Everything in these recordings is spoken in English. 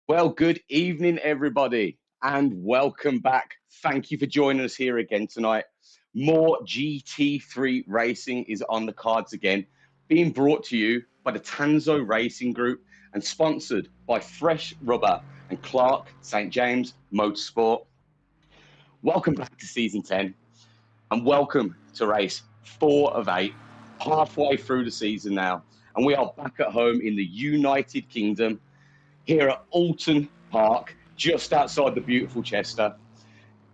Well, good evening, everybody, and welcome back. Thank you for joining us here again tonight. More GT3 racing is on the cards again, being brought to you by the Tanzo Racing Group and sponsored by Fresh Rubber and Clark St. James Motorsport. Welcome back to season 10 and welcome to race 4 of 8, halfway through the season now. And we are back at home in the United Kingdom here at Oulton Park, just outside the beautiful Chester.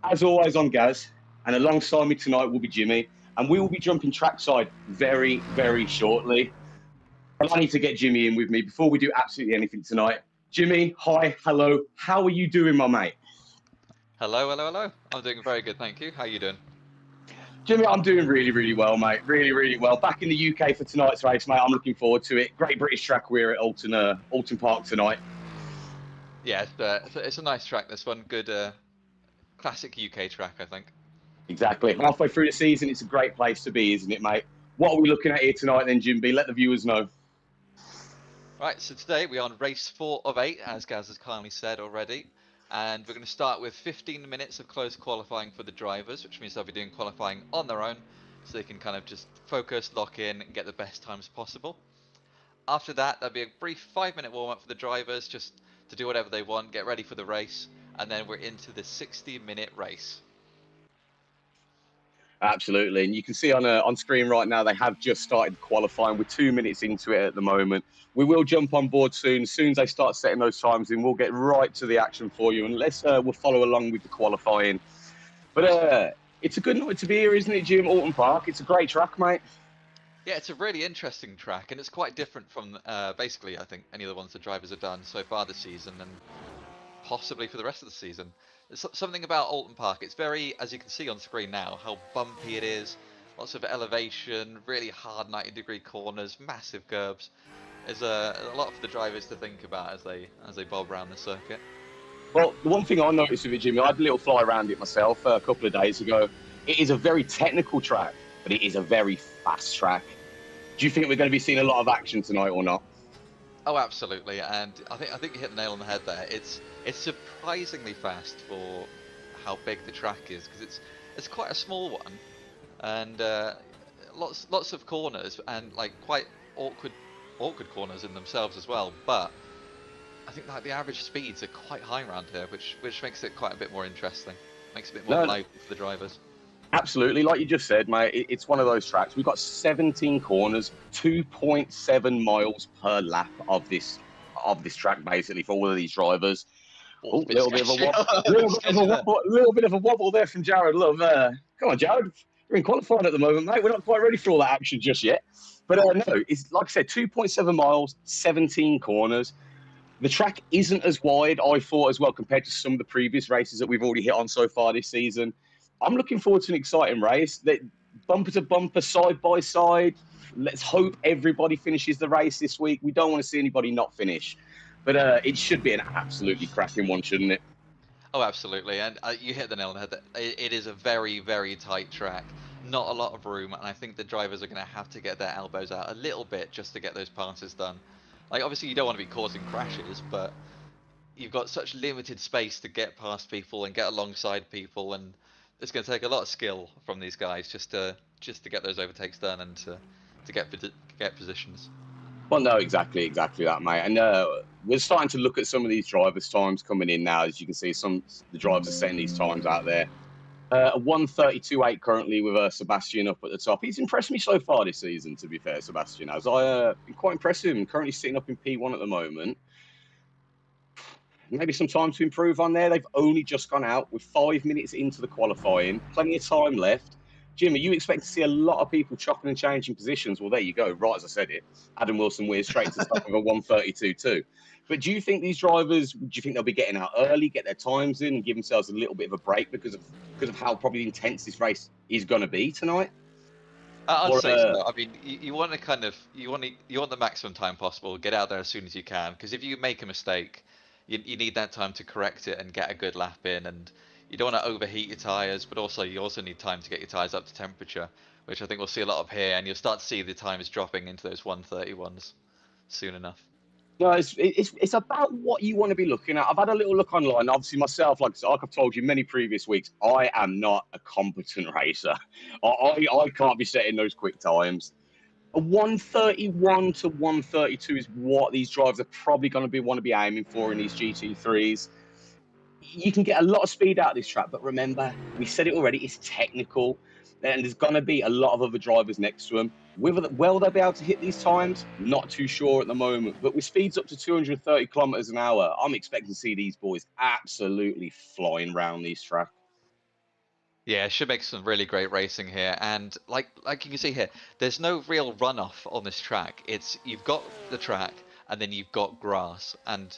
As always, I'm Gaz, and alongside me tonight will be Jimmy, and we will be jumping trackside very, very shortly. But I need to get Jimmy in with me before we do absolutely anything tonight. Jimmy, hi, hello. How are you doing, my mate? Hello, hello, hello. I'm doing very good, thank you. How are you doing? Jimmy, I'm doing really, really well, mate. Really, really well. Back in the UK for tonight's race, mate. I'm looking forward to it. Great British track. We're at Oulton Park tonight. Yeah, it's a nice track, this one. Good classic UK track, I think. Exactly. Halfway through the season, it's a great place to be, isn't it, mate? What are we looking at here tonight then, Jim B? Let the viewers know. Right, so today we're on race 4 of 8, as Gaz has kindly said already. And we're going to start with 15 minutes of close qualifying for the drivers, which means they'll be doing qualifying on their own, so they can kind of just focus, lock in, and get the best times possible. After that, there'll be a brief 5-minute warm-up for the drivers, just to do whatever they want, get ready for the race, and then we're into the 60-minute race. Absolutely. And you can see on screen right now, they have just started qualifying. We're 2 minutes into it at the moment. We will jump on board soon. As soon as they start setting those times in, we'll get right to the action for you. And we'll follow along with the qualifying. But it's a good night to be here, isn't it, Jim? Oulton Park. It's a great track, mate. Yeah, it's a really interesting track, and it's quite different from basically, I think, any of the ones the drivers have done so far this season, and possibly for the rest of the season. There's something about Oulton Park. It's very, as you can see on screen now, how bumpy it is. Lots of elevation, really hard 90-degree corners, massive curbs. There's a lot for the drivers to think about as they bob around the circuit. Well, the one thing I noticed with it, Jimmy, I had a little fly around it myself a couple of days ago. It is a very technical track, but it is a very fast track. Do you think we're going to be seeing a lot of action tonight or not? Oh, absolutely, and I think you hit the nail on the head there. It's surprisingly fast for how big the track is, because it's quite a small one, and lots of corners, and like quite awkward corners in themselves as well. But I think like the average speeds are quite high around here, which makes it quite a bit more interesting. Makes it a bit more lively for the drivers. Absolutely, like you just said, mate, it's one of those tracks. We've got 17 corners, 2.7 miles per lap of this track, basically, for all of these drivers. Oh, a little bit of a wobble, little bit of a wobble there from Jared. Come on, Jared, we're in qualifying at the moment, mate. We're not quite ready for all that action just yet. But no, it's like I said, 2.7 miles, 17 corners. The track isn't as wide, I thought, as well, compared to some of the previous races that we've already hit on so far this season. I'm looking forward to an exciting race. Bumper to bumper, side by side. Let's hope everybody finishes the race this week. We don't want to see anybody not finish. But it should be an absolutely cracking one, shouldn't it? Oh, absolutely, and you hit the nail on the head. It is a very, very tight track. Not a lot of room, and I think the drivers are going to have to get their elbows out a little bit just to get those passes done. Like, obviously, you don't want to be causing crashes, but you've got such limited space to get past people and get alongside people, and it's going to take a lot of skill from these guys just to get those overtakes done and to get positions. Well, no, exactly that, mate. And we're starting to look at some of these drivers' times coming in now. As you can see, the drivers are setting these times out there. A 1:32.8 currently with Sebastian up at the top. He's impressed me so far this season, to be fair, Sebastian. As been quite impressive. I'm currently sitting up in P1 at the moment. Maybe some time to improve on there. They've only just gone out. We're 5 minutes into the qualifying. Plenty of time left. Jim, are you expect to see a lot of people chopping and changing positions? Well, there you go. Right as I said it. Adam Wilson wears straight to the top of a 1:32.2. But do you think these drivers, do you think they'll be getting out early, get their times in, and give themselves a little bit of a break because of how probably intense this race is going to be tonight? I'd say so. I mean, you want to you want the maximum time possible. Get out there as soon as you can, because if you make a mistake, you need that time to correct it and get a good lap in, and you don't want to overheat your tires, but also you also need time to get your tires up to temperature, which I think we'll see a lot of here, and you'll start to see the times dropping into those 1:31s soon enough. No, it's about what you want to be looking at. I've had a little look online. Obviously, myself, like I've told you many previous weeks, I am not a competent racer. I can't be setting those quick times. A 131 to 132 is what these drivers are probably going to want to be aiming for in these GT3s. You can get a lot of speed out of this track, but remember, we said it already, it's technical, and there's going to be a lot of other drivers next to them. Will they be able to hit these times? Not too sure at the moment, but with speeds up to 230 kilometers an hour, I'm expecting to see these boys absolutely flying around these tracks. Yeah, should make some really great racing here, and like you can see here, there's no real runoff on this track. It's you've got the track, and then you've got grass, and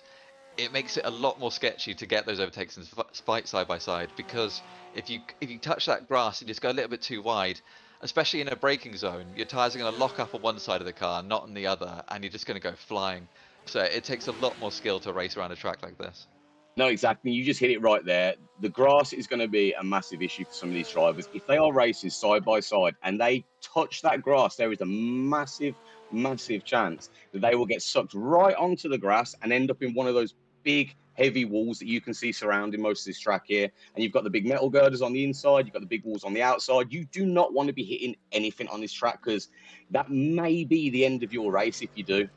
it makes it a lot more sketchy to get those overtakes and fight side by side, because if you touch that grass and just go a little bit too wide, especially in a braking zone, your tires are going to lock up on one side of the car, not on the other, and you're just going to go flying. So it takes a lot more skill to race around a track like this. No, exactly. You just hit it right there. The grass is going to be a massive issue for some of these drivers. If they are racing side by side and they touch that grass, there is a massive, massive chance that they will get sucked right onto the grass and end up in one of those big, heavy walls that you can see surrounding most of this track here. And you've got the big metal girders on the inside, you've got the big walls on the outside. You do not want to be hitting anything on this track, because that may be the end of your race if you do.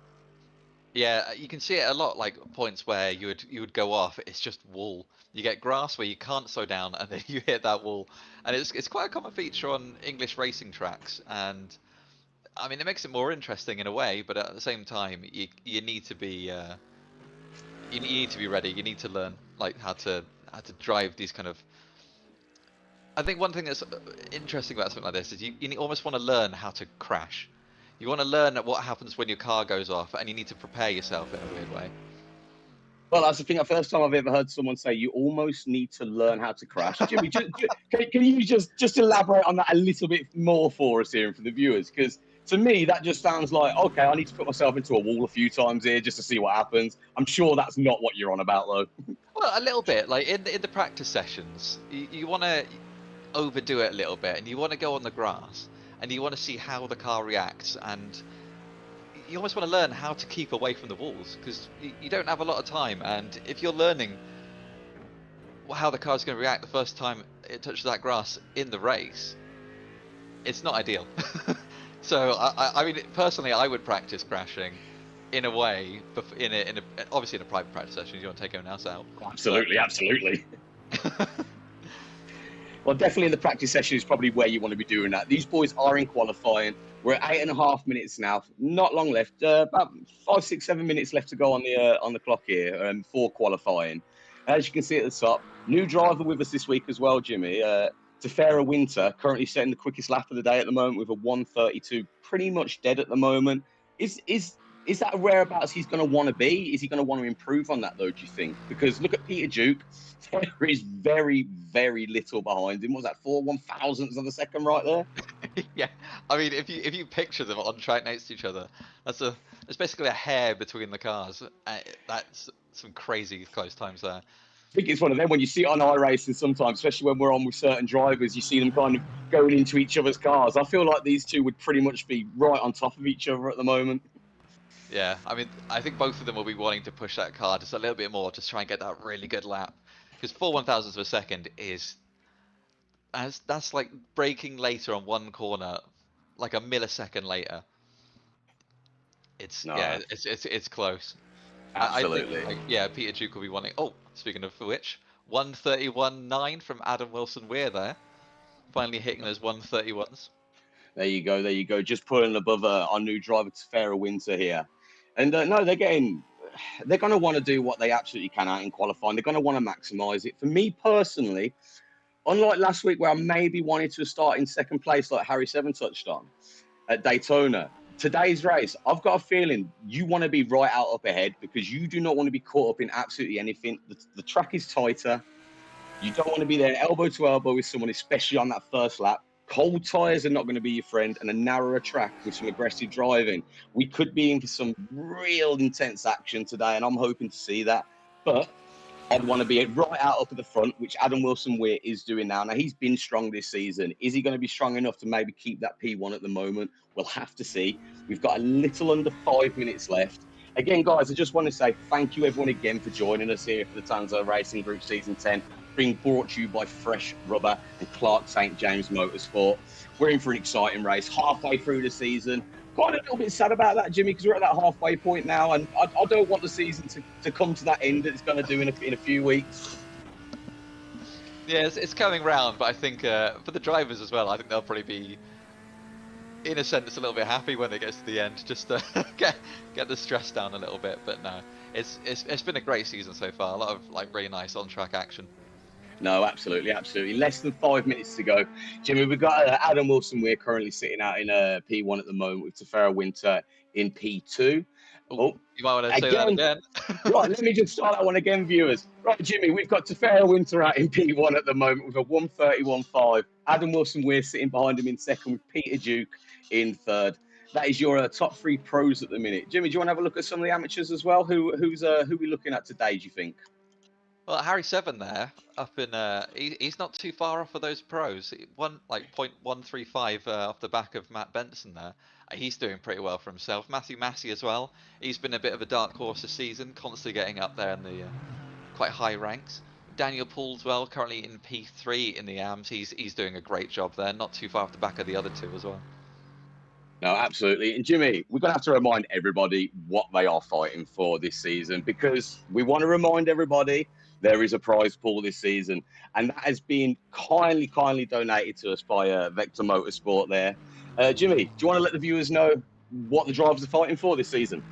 Yeah, you can see it a lot, like points where you would go off. It's just wall. You get grass where you can't slow down, and then you hit that wall, and it's quite a common feature on English racing tracks. And I mean, it makes it more interesting in a way, but at the same time, you need to be you need to be ready. You need to learn like how to drive these kind of. I think one thing that's interesting about something like this is you almost want to learn how to crash. You want to learn what happens when your car goes off, and you need to prepare yourself in a weird way. Well, that's the thing. The first time I've ever heard someone say you almost need to learn how to crash. Jimmy, can you just elaborate on that a little bit more for us here and for the viewers? Because to me, that just sounds like, okay, I need to put myself into a wall a few times here just to see what happens. I'm sure that's not what you're on about, though. Well, a little bit. Like in the practice sessions, you want to overdo it a little bit, and you want to go on the grass, and you want to see how the car reacts, and you almost want to learn how to keep away from the walls, because you don't have a lot of time. And if you're learning how the car is going to react the first time it touches that grass in the race, it's not ideal. So I mean, personally, I would practice crashing in a way, in a obviously in a private practice session. You don't want to take anyone else out. Absolutely, absolutely. Well, definitely in the practice session is probably where you want to be doing that. These boys are in qualifying. We're at 8.5 minutes now. Not long left. About 5, 6, 7 minutes left to go on the clock here for qualifying. As you can see at the top, new driver with us this week as well, Jimmy. Tefera Winter, currently setting the quickest lap of the day at the moment with a 1:32, pretty much dead at the moment. Is that whereabouts he's going to want to be? Is he going to want to improve on that, though, do you think? Because look at Peter Duke. There is very, very little behind him. What was that, 4/1000ths of a second right there? Yeah, I mean, if you picture them on track next to each other, it's basically a hair between the cars. That's some crazy close times there. I think it's one of them when you see it on iRacing sometimes, especially when we're on with certain drivers, you see them kind of going into each other's cars. I feel like these two would pretty much be right on top of each other at the moment. Yeah, I mean, I think both of them will be wanting to push that car just a little bit more, just try and get that really good lap. Because 4/1000ths of a second is, that's like braking later on one corner, like a millisecond later. It's No, yeah, it's close. I think absolutely. like, yeah, Peter Duke will be wanting. Oh, speaking of which, 1:31.9 from Adam Wilson Weir there, finally hitting those 1:31s. There you go. There you go. Just pulling above our new driver, Tefera Winter here. And no, they're going to want to do what they absolutely can out in qualifying. They're going to want to maximise it. For me personally, unlike last week where I maybe wanted to start in second place like Harry Seven touched on at Daytona, today's race, I've got a feeling you want to be right out up ahead, because you do not want to be caught up in absolutely anything. The track is tighter. You don't want to be there elbow to elbow with someone, especially on that first lap. Cold tyres are not going to be your friend, and a narrower track with some aggressive driving. We could be in for some real intense action today, and I'm hoping to see that. But I'd want to be right out up at the front, which Adam Wilson Weir is doing now. Now, he's been strong this season. Is he going to be strong enough to maybe keep that P1 at the moment? We'll have to see. We've got a little under 5 minutes left. Again, guys, I just want to say thank you everyone again for joining us here for the Tanzo Racing Group Season 10, being brought to you by Fresh Rubber and Clark St. James Motorsport. We're in for an exciting race, halfway through the season. Quite a little bit sad about that, Jimmy, because we're at that halfway point now, and I don't want the season to come to that end that it's going to do in a few weeks. Yeah, it's coming round, but I think for the drivers as well, I think they'll probably be, in a sense, a little bit happy when it gets to the end, just to get the stress down a little bit. But no, it's been a great season so far. A lot of like really nice on-track action. No, absolutely, absolutely. Less than 5 minutes to go. Jimmy, we've got Adam Wilson. We're currently sitting out in P1 at the moment with Tefera Winter in P2. Ooh, Oh, you might want to say that again. again. Right, let me just start that one again, viewers. Right, Jimmy, we've got Tefera Winter out in P1 at the moment with a 1:31.5. Adam Wilson, we're sitting behind him in second with Peter Duke in third. That is your top three pros at the minute. Jimmy, do you want to have a look at some of the amateurs as well? Who we looking at today, do you think? Well, Harry Seven there, up in he's not too far off of those pros. One like 0.135 off the back of Matt Benson there. He's doing pretty well for himself. Matthew Massey as well. He's been a bit of a dark horse this season, constantly getting up there in the quite high ranks. Daniel Poolswell currently in P3 in the AMs. He's doing a great job there, not too far off the back of the other two as well. No, absolutely. And Jimmy, we're going to have to remind everybody what they are fighting for this season, because we want to remind everybody there is a prize pool this season, and that has been kindly donated to us by Vector Motorsport there. Jimmy, do you want to let the viewers know what the drivers are fighting for this season?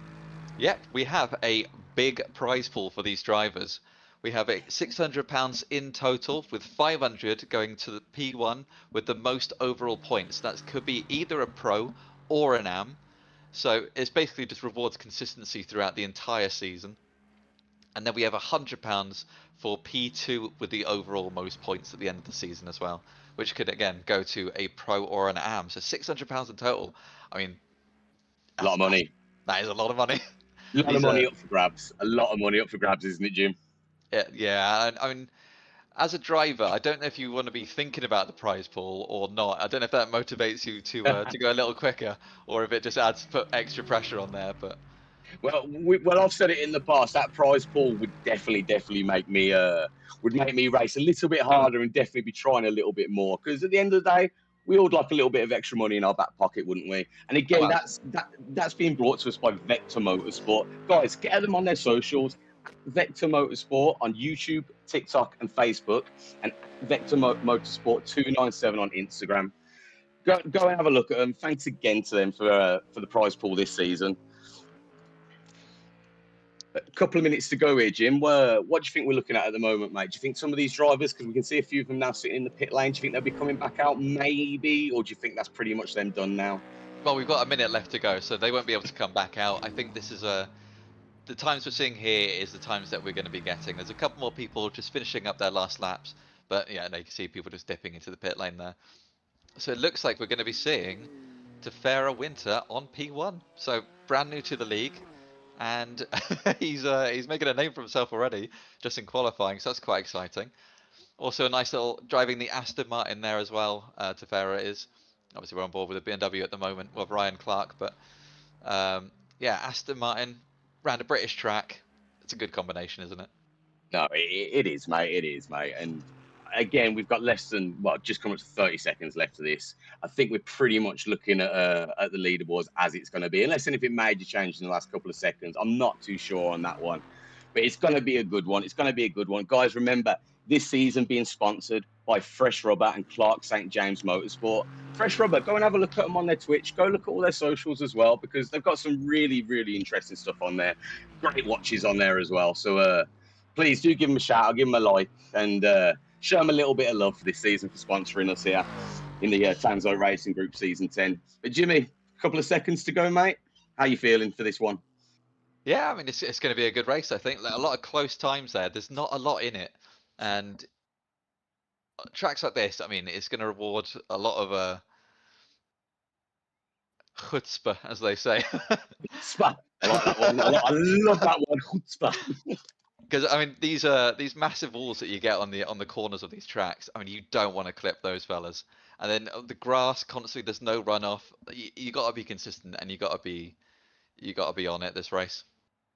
Yep, we have a big prize pool for these drivers. We have a £600 in total, with 500 going to the P1 with the most overall points. That could be either a pro or an AM. So it's basically just rewards consistency throughout the entire season. And then we have £100 for P2 with the overall most points at the end of the season as well, which could again go to a pro or an AM. So £600 in total. I mean, A lot of money. that is a lot of money. A lot of These money up for grabs. A lot of money up for grabs, isn't it, Jim? yeah. I mean, as a driver, I don't know if you want to be thinking about the prize pool or not. I don't know if that motivates you to go a little quicker, or if it just adds put extra pressure on there. But Well, I've said it in the past. That prize pool would definitely make me race a little bit harder and definitely be trying a little bit more. Because at the end of the day, we all like a little bit of extra money in our back pocket, wouldn't we? And again, that's being brought to us by Vector Motorsport. Guys, get them on their socials. Vector Motorsport on YouTube, TikTok, and Facebook, and Vector Motorsport 297 on Instagram. Go and have a look at them. Thanks again to them for the prize pool this season. A couple of minutes to go here, Jim. What do you think we're looking at the moment, mate? Do you think some of these drivers, because we can see a few of them now sitting in the pit lane, do you think they'll be coming back out maybe, or do you think that's pretty much them done now? well, we've got a minute left to go, so they won't be able to come back out. I think this is the times we're seeing here is the times that we're going to be getting. There's a couple more people just finishing up their last laps, but yeah, no, you can see people just dipping into the pit lane there. So it looks like we're going to be seeing Tefera Winter on P1. So brand new to the league, and he's making a name for himself already just in qualifying. So that's quite exciting. Also a nice little driving the Aston Martin there as well. Tefera is obviously we're on board with a BMW at the moment with Ryan Clark, but yeah, Aston Martin around a British track. It's a good combination, isn't it? No, it is, mate. It is, mate. And again, we've got less than just coming up to 30 seconds left of this. I think we're pretty much looking at the leaderboards as it's going to be, unless anything major changed in the last couple of seconds. I'm not too sure on that one, but it's going to be a good one. It's going to be a good one, guys. Remember, this season being sponsored by Fresh Rubber and Clark St. James Motorsport. Fresh Rubber, go and have a look at them on their Twitch. Go look at all their socials as well, because they've got some really interesting stuff on there. Great watches on there as well. So please do give them a shout. I'll give them a like and show them a little bit of love for this season for sponsoring us here in the Tanzo Racing Group Season 10. But Jimmy, a couple of seconds to go, mate. How you feeling for this one? Yeah, I mean it's going to be a good race. I think like, a lot of close times there. There's not a lot in it, and tracks like this, I mean, it's going to reward a lot of chutzpah, as they say. Chutzpah. I like that one. I love that one. Chutzpah. Because I mean, these massive walls that you get on the corners of these tracks. I mean, you don't want to clip those fellas. And then the grass constantly, there's no runoff. You got to be consistent, and you got to be on it this race.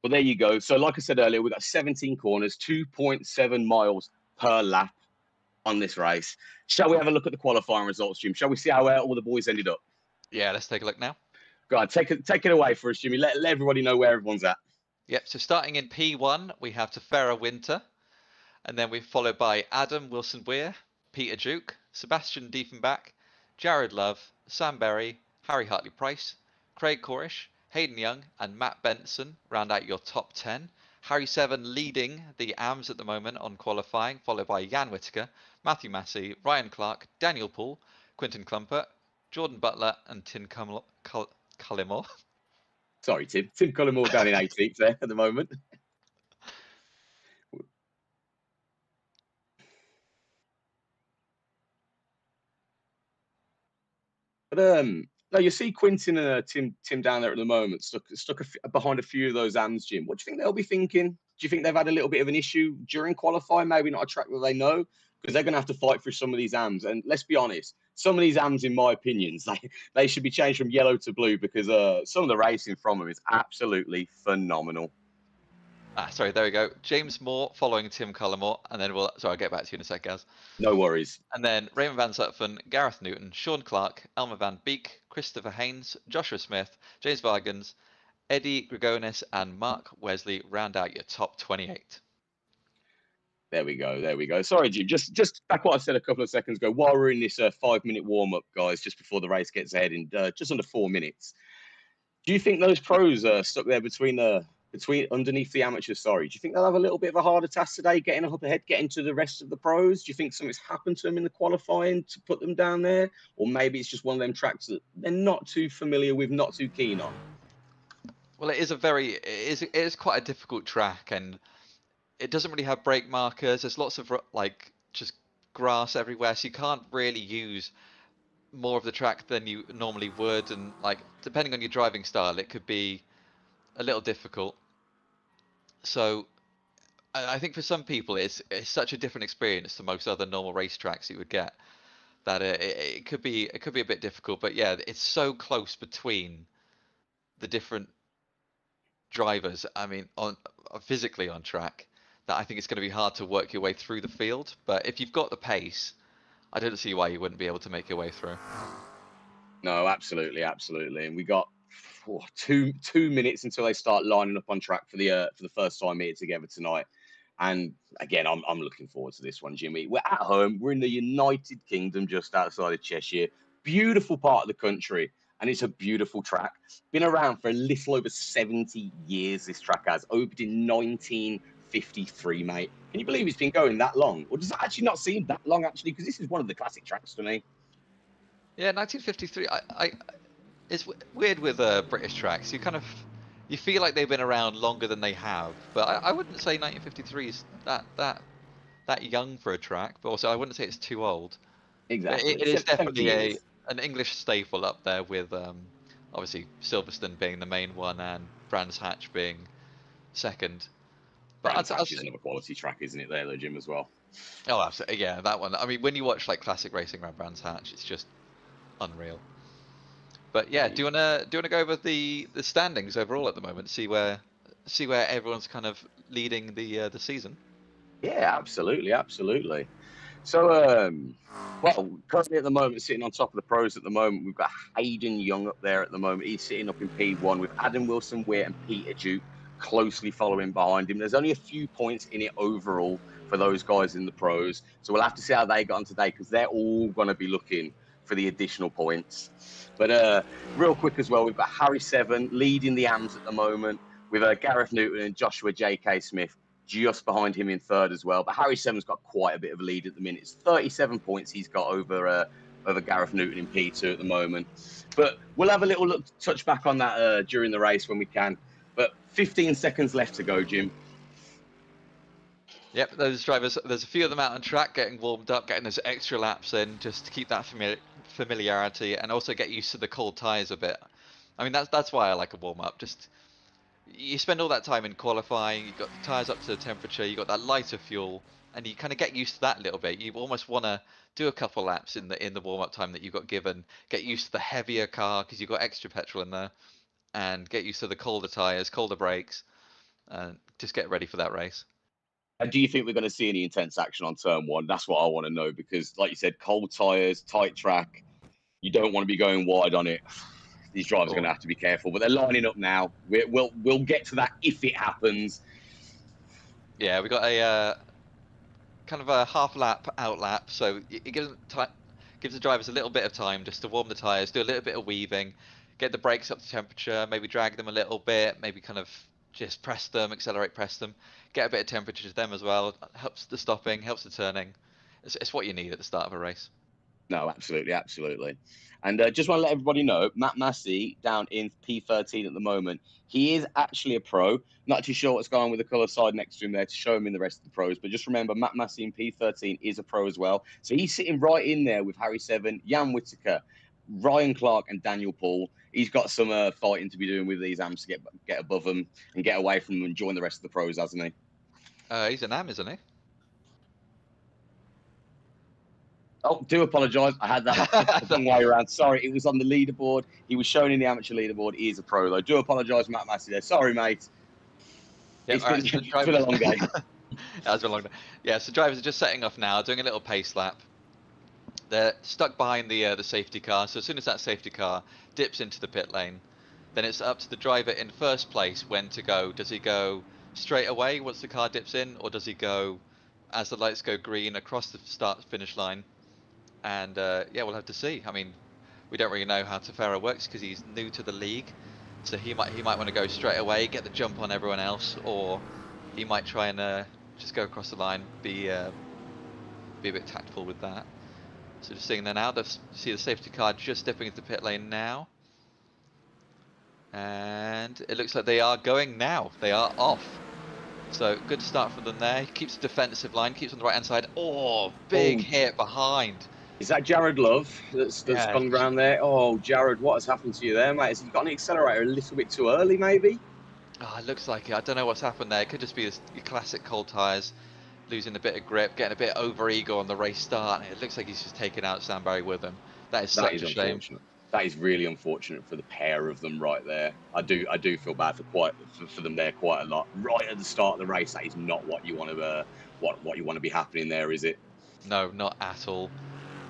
Well, there you go. So, like I said earlier, we've got 17 corners, 2.7 miles per lap on this race. Shall we have a look at the qualifying results, Jim? Shall we see how all the boys ended up? Yeah, let's take a look now. Go on, take it away for us, Jimmy. Let everybody know where everyone's at. Yep, so starting in P1, we have Tefera Winter, and then we're followed by Adam Wilson-Weir, Peter Duke, Sebastian Diefenbach, Jared Love, Sam Berry, Harry Hartley-Price, Craig Corish, Hayden Young, and Matt Benson round out your top 10. Harry Seven leading the AMS at the moment on qualifying, followed by Jan Whittaker, Matthew Massey, Ryan Clark, Daniel Poole, Quinton Clumper, Jordan Butler, and Tim Cullimore. Sorry, Tim. Tim Cullimore down in 18th there at the moment. But no, you see Quinton and Tim down there at the moment, stuck behind a few of those AMs, Jim. What do you think they'll be thinking? Do you think they've had a little bit of an issue during qualifying? Maybe not a track that they know, because they're going to have to fight through some of these AMs. And let's be honest, some of these AMs, in my opinions, they should be changed from yellow to blue, because some of the racing from them is absolutely phenomenal. Sorry, there we go. James Moore following Tim Cullimore, and then I'll get back to you in a sec, Gaz. No worries. And then Raymond Van Zutphen, Gareth Newton, Sean Clark, Elmer Van Beek, Christopher Haynes, Joshua Smith, James Vargans, Eddie Grigonis, and Mark Wesley round out your top 28. There we go. Sorry, Jim. Just back what I said a couple of seconds ago. While we're in this 5-minute warm-up, guys, just before the race gets ahead in just under 4 minutes, do you think those pros are stuck there between underneath the amateurs? Sorry, do you think they'll have a little bit of a harder task today, getting up ahead, getting to the rest of the pros? Do you think something's happened to them in the qualifying to put them down there, or maybe it's just one of them tracks that they're not too familiar with, not too keen on? Well, it is quite a difficult track, and it doesn't really have brake markers. There's lots of just grass everywhere, so you can't really use more of the track than you normally would, and depending on your driving style, it could be a little difficult. So I think for some people it's such a different experience to most other normal racetracks you would get that it could be a bit difficult. But yeah, it's so close between the different drivers. I mean, physically on track, that I think it's going to be hard to work your way through the field. But if you've got the pace, I don't see why you wouldn't be able to make your way through. No, absolutely. And we got 2 minutes until they start lining up on track for the first time here together tonight. And again, I'm looking forward to this one, Jimmy. We're at home. We're in the United Kingdom, just outside of Cheshire. Beautiful part of the country, and it's a beautiful track. Been around for a little over 70 years. This track has opened in 1953, mate. Can you believe it's been going that long? Or does it actually not seem that long, actually? Because this is one of the classic tracks to me. Yeah, 1953. It's weird with British tracks. You feel like they've been around longer than they have, but I wouldn't say 1953 is that young for a track. But also, I wouldn't say it's too old. Exactly. It is definitely an English staple up there with obviously Silverstone being the main one and Brands Hatch being second. But Brands Hatch is another quality track, isn't it? There, though, Jim, as well. Oh, absolutely. Yeah, that one. I mean, when you watch classic racing around Brands Hatch, it's just unreal. But yeah, do you wanna go over the standings overall at the moment? See where everyone's kind of leading the season. Yeah, absolutely. So, well, currently at the moment, sitting on top of the pros at the moment, we've got Hayden Young up there at the moment. He's sitting up in P1 with Adam Wilson-Weir and Peter Duke closely following behind him. There's only a few points in it overall for those guys in the pros. So we'll have to see how they got on today, because they're all going to be looking for the additional points. But real quick as well, we've got Harry Seven leading the AMS at the moment with Gareth Newton and Joshua J.K. Smith just behind him in third as well. But Harry Seven's got quite a bit of a lead at the minute. It's 37 points he's got over Gareth Newton in P2 at the moment. But we'll have a little touch back on that during the race when we can. But 15 seconds left to go, Jim. Yep, those drivers, there's a few of them out on track getting warmed up, getting those extra laps in just to keep that familiarity and also get used to the cold tyres a bit. I mean, that's why I like a warm-up. Just you spend all that time in qualifying, you've got the tyres up to the temperature, you've got that lighter fuel, and you kind of get used to that a little bit. You almost want to do a couple laps in the warm-up time that you've got given, get used to the heavier car because you've got extra petrol in there, and get used to the colder tyres, colder brakes. and just get ready for that race. And do you think we're going to see any intense action on turn one? That's what I want to know because, like you said, cold tyres, tight track. You don't want to be going wide on it. These drivers are going to have to be careful, but they're lining up now. We'll get to that if it happens. Yeah, we got a kind of a half lap out lap, so it gives the drivers a little bit of time just to warm the tires, do a little bit of weaving, get the brakes up to temperature, maybe drag them a little bit, maybe kind of just press them, accelerate, press them, get a bit of temperature to them as well. Helps the stopping, helps the turning. It's what you need at the start of a race. No, absolutely, absolutely. And just want to let everybody know, Matt Massey down in P13 at the moment. He is actually a pro. Not too sure what's going on with the colour side next to him there to show him in the rest of the pros. But just remember, Matt Massey in P13 is a pro as well. So he's sitting right in there with Harry Seven, Jan Whittaker, Ryan Clark, and Daniel Paul. He's got some fighting to be doing with these amps to get above them and get away from them and join the rest of the pros, hasn't he? He's an AM, isn't he? Oh, do apologise. I had that the wrong way around. Sorry, it was on the leaderboard. He was shown in the amateur leaderboard. He is a pro, though. Do apologise, Matt Massey there. Sorry, mate. Yeah, It's been a long day. That's been a long day. Yeah, so drivers are just setting off now, doing a little pace lap. They're stuck behind the safety car, so as soon as that safety car dips into the pit lane, then it's up to the driver in first place when to go. Does he go straight away once the car dips in, or does he go as the lights go green across the start-finish line? And yeah, we'll have to see. I mean, we don't really know how Tefera works because he's new to the league, so he might want to go straight away, get the jump on everyone else, or he might try and just go across the line, be a bit tactful with that. So just seeing there now, see the safety car just dipping into the pit lane now, and it looks like they are going now. They are off. So good start from them there. He keeps the defensive line, keeps on the right hand side. Oh, big hit behind. Is that Jared Love that's gone around there? Oh, Jared, what has happened to you there, mate? Has he got an accelerator a little bit too early, maybe? Oh, it looks like it. I don't know what's happened there. It could just be your classic cold tyres, losing a bit of grip, getting a bit over ego on the race start. It looks like he's just taken out Sam Barry with him. That is such a shame. That is really unfortunate for the pair of them right there. I do feel bad for them there quite a lot. Right at the start of the race, that is not what you want to what you want to be happening there, is it? No, not at all.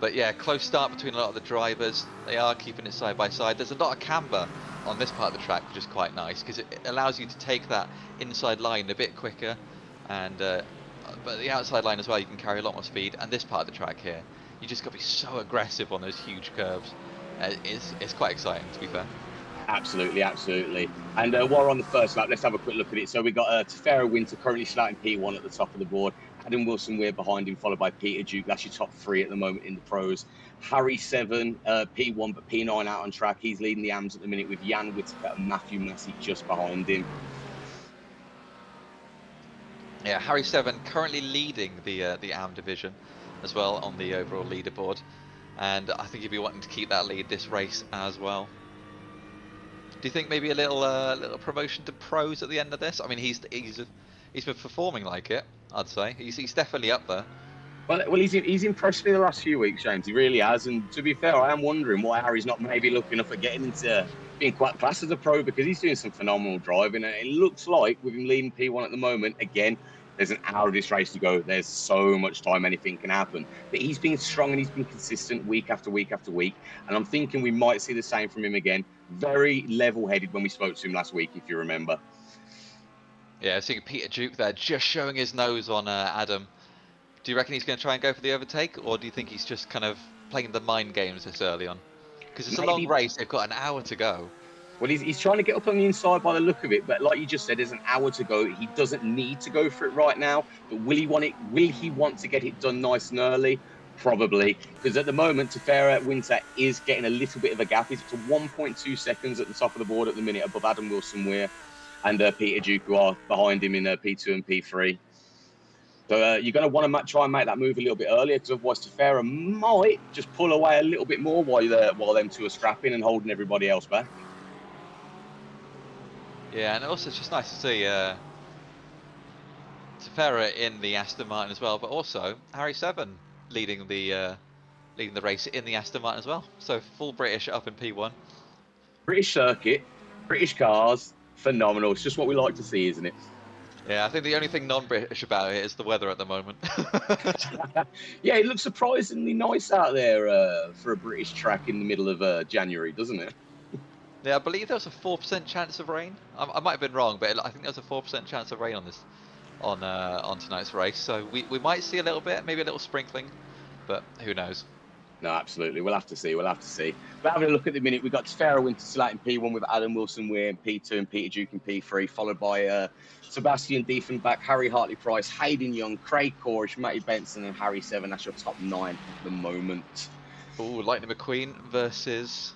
But yeah, close start between a lot of the drivers. They are keeping it side by side. There's a lot of camber on this part of the track, which is quite nice because it allows you to take that inside line a bit quicker, and but the outside line as well, you can carry a lot more speed. And this part of the track here, you just got to be so aggressive on those huge curves. It's quite exciting, to be fair. Absolutely, absolutely. And while we're on the first lap, let's have a quick look at it. So we've got Tefera Winter currently starting P1 at the top of the board. Adam Wilson Weir behind him, followed by Peter Duke. That's your top three at the moment in the pros. Harry Seven, P1, but P9 out on track. He's leading the AMs at the minute with Jan Whittaker and Matthew Massey just behind him. Yeah, Harry Seven currently leading the AM division as well on the overall leaderboard, and I think he'll be wanting to keep that lead this race as well. Do you think maybe a little promotion to pros at the end of this? I mean, he's been performing like it. I'd say he's definitely up there. Well, he's impressed me the last few weeks, James. He really has. And to be fair, I am wondering why Harry's not maybe looking up at getting into being quite classed as a pro, because he's doing some phenomenal driving. And it looks like with him leading P1 at the moment, again, there's an hour of this race to go. There's so much time, anything can happen. But he's been strong and he's been consistent week after week after week. And I'm thinking we might see the same from him again. Very level-headed when we spoke to him last week, if you remember. Yeah, seeing Peter Duke there just showing his nose on Adam. Do you reckon he's going to try and go for the overtake, or do you think he's just kind of playing the mind games this early on? Because it's a long race, they've got an hour to go. Well, he's trying to get up on the inside by the look of it, but like you just said, there's an hour to go. He doesn't need to go for it right now, but will he want it? Will he want to get it done nice and early? Probably, because at the moment, Tefera Winter is getting a little bit of a gap. He's up to 1.2 seconds at the top of the board at the minute, above Adam Wilson Weir and Peter Duke, who are behind him in P2 and P3. So you're going to want to try and make that move a little bit earlier, because otherwise Tefera might just pull away a little bit more while them two are scrapping and holding everybody else back. Yeah, and also it's just nice to see Tefera in the Aston Martin as well, but also Harry Seven leading the race in the Aston Martin as well. So full British up in P1. British circuit, British cars, phenomenal. It's just what we like to see, isn't it? Yeah, I think the only thing non-British about it is the weather at the moment. Yeah, it looks surprisingly nice out there for a British track in the middle of January, doesn't it? Yeah, I believe there was a 4% chance of rain. I might have been wrong, but I think there was a 4% chance of rain on this on tonight's race. So we might see a little bit, maybe a little sprinkling, but who knows? No, absolutely. We'll have to see. We'll have to see. But having a look at the minute, we've got Tefera Winterslaat in P1 with Adam Wilson Weir in P2 and Peter Duke in P3, followed by Sebastian Diefenbach, Harry Hartley Price, Hayden Young, Craig Corish, Matty Benson, and Harry Seven. That's your top 9 at the moment. Oh, Lightning McQueen versus,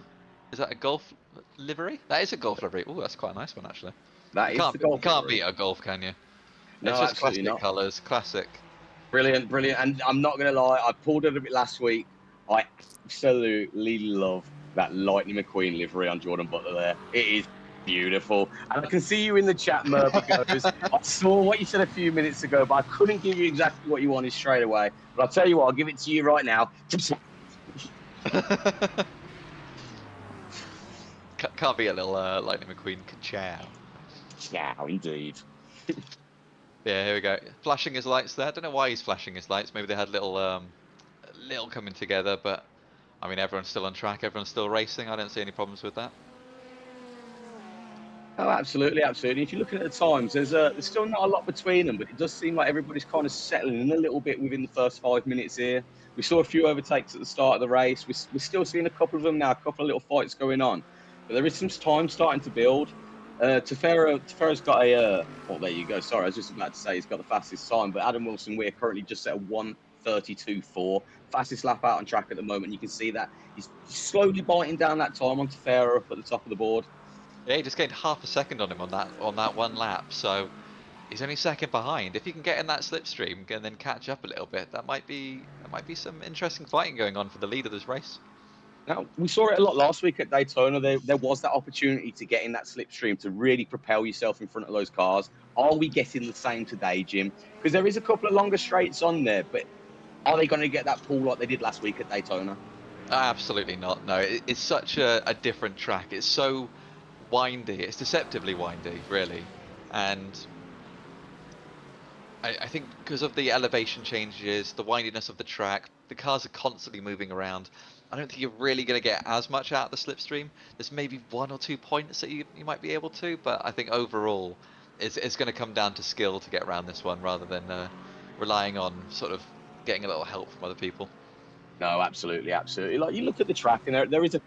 is that a golf livery? That is a golf livery. Oh, that's quite a nice one actually. That is the You golf can't livery. beat a golf, can you? It's No, just absolutely classic not. colours, classic. Brilliant, brilliant. And I'm not going to lie, I pulled it a bit last week. I absolutely love that Lightning McQueen livery on Jordan Butler there. It is beautiful. And I can see you in the chat, Murphy goes, I saw what you said a few minutes ago, but I couldn't give you exactly what you wanted straight away. But I'll tell you what, I'll give it to you right now. Can't be a little Lightning McQueen chow. Yeah, indeed. Yeah, here we go. Flashing his lights there. I don't know why he's flashing his lights. Maybe they had little coming together, but I mean everyone's still on track, everyone's still racing. I don't see any problems with that. Oh, absolutely, absolutely. If you're looking at the times, there's still not a lot between them, but it does seem like everybody's kind of settling in a little bit within the first 5 minutes here. We saw a few overtakes at the start of the race. We're still seeing a couple of them now, a couple of little fights going on, but there is some time starting to build. Tefera's got a. Oh, there you go. Sorry, I was just about to say he's got the fastest time, but Adam Wilson, we're currently just at a 1:32.4, fastest lap out on track at the moment. You can see that he's slowly biting down that time on Tefera up at the top of the board. Yeah, he just gained half a second on him on that one lap, so he's only second behind. If he can get in that slipstream and then catch up a little bit, that might be some interesting fighting going on for the lead of this race. Now, we saw it a lot last week at Daytona. There was that opportunity to get in that slipstream to really propel yourself in front of those cars. Are we getting the same today, Jim? Because there is a couple of longer straights on there, but are they going to get that pull like they did last week at Daytona? Absolutely not. No, it's such a different track. It's so windy. It's deceptively windy, really, and I think because of the elevation changes, the windiness of the track, the cars are constantly moving around. I don't think you're really going to get as much out of the slipstream. There's maybe 1 or 2 points that you might be able to, but I think overall it's going to come down to skill to get around this one rather than relying on sort of getting a little help from other people. No, absolutely, absolutely. Like you look at the track, and there is a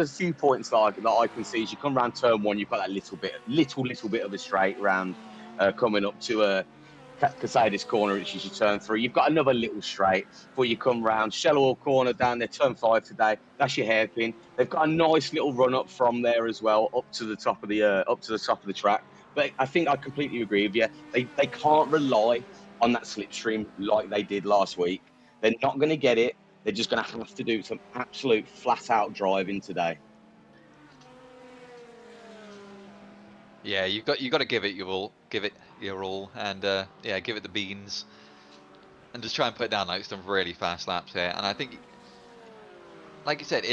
few points that I can see. As you come around turn one, you've got that little bit of a straight round coming up to Casadis corner, which is your turn three. You've got another little straight before you come round Shellwell corner down there, turn five today. That's your hairpin. They've got a nice little run up from there as well, up to the top of the track. But I think I completely agree with you. They can't rely on that slipstream like they did last week. They're not going to get it. They're just going to have to do some absolute flat out driving today. Yeah, you got to give it your all, and yeah, give it the beans, and just try and put down like some really fast laps here. And I think, like you said,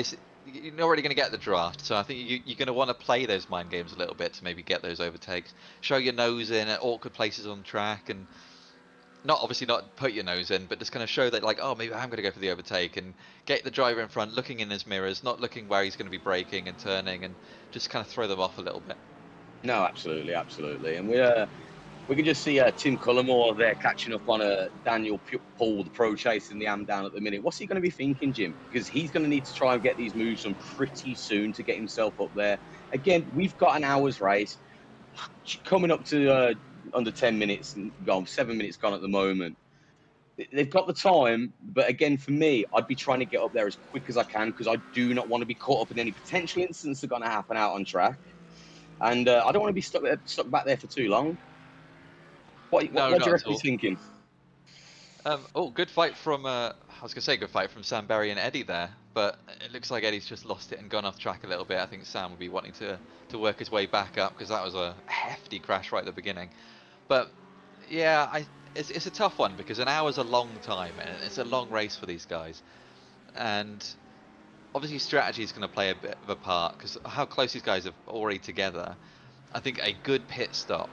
you're not really going to get the draft, so I think you're going to want to play those mind games a little bit to maybe get those overtakes, show your nose in at awkward places on track, and not put your nose in, but just kind of show that like, oh, maybe I'm going to go for the overtake and get the driver in front, looking in his mirrors, not looking where he's going to be braking and turning, and just kind of throw them off a little bit. No, absolutely, absolutely. And we can just see Tim Cullimore there catching up on Daniel Paul, the pro chasing the AM down at the minute. What's he going to be thinking, Jim? Because he's going to need to try and get these moves done pretty soon to get himself up there. Again, we've got an hour's race coming up to under 10 minutes and gone, 7 minutes gone at the moment. They've got the time, but again, for me, I'd be trying to get up there as quick as I can because I do not want to be caught up in any potential incidents that are going to happen out on track. And I don't want to be stuck back there for too long. No, What do you not at reckon he's all. thinking? Oh, good fight from I was gonna say good fight from Sam Berry and Eddie there, but it looks like Eddie's just lost it and gone off track a little bit. I think Sam will be wanting to work his way back up because that was a hefty crash right at the beginning. But yeah, it's a tough one because an hour's a long time and it's a long race for these guys, and obviously strategy is going to play a bit of a part because how close these guys are already together. I think a good pit stop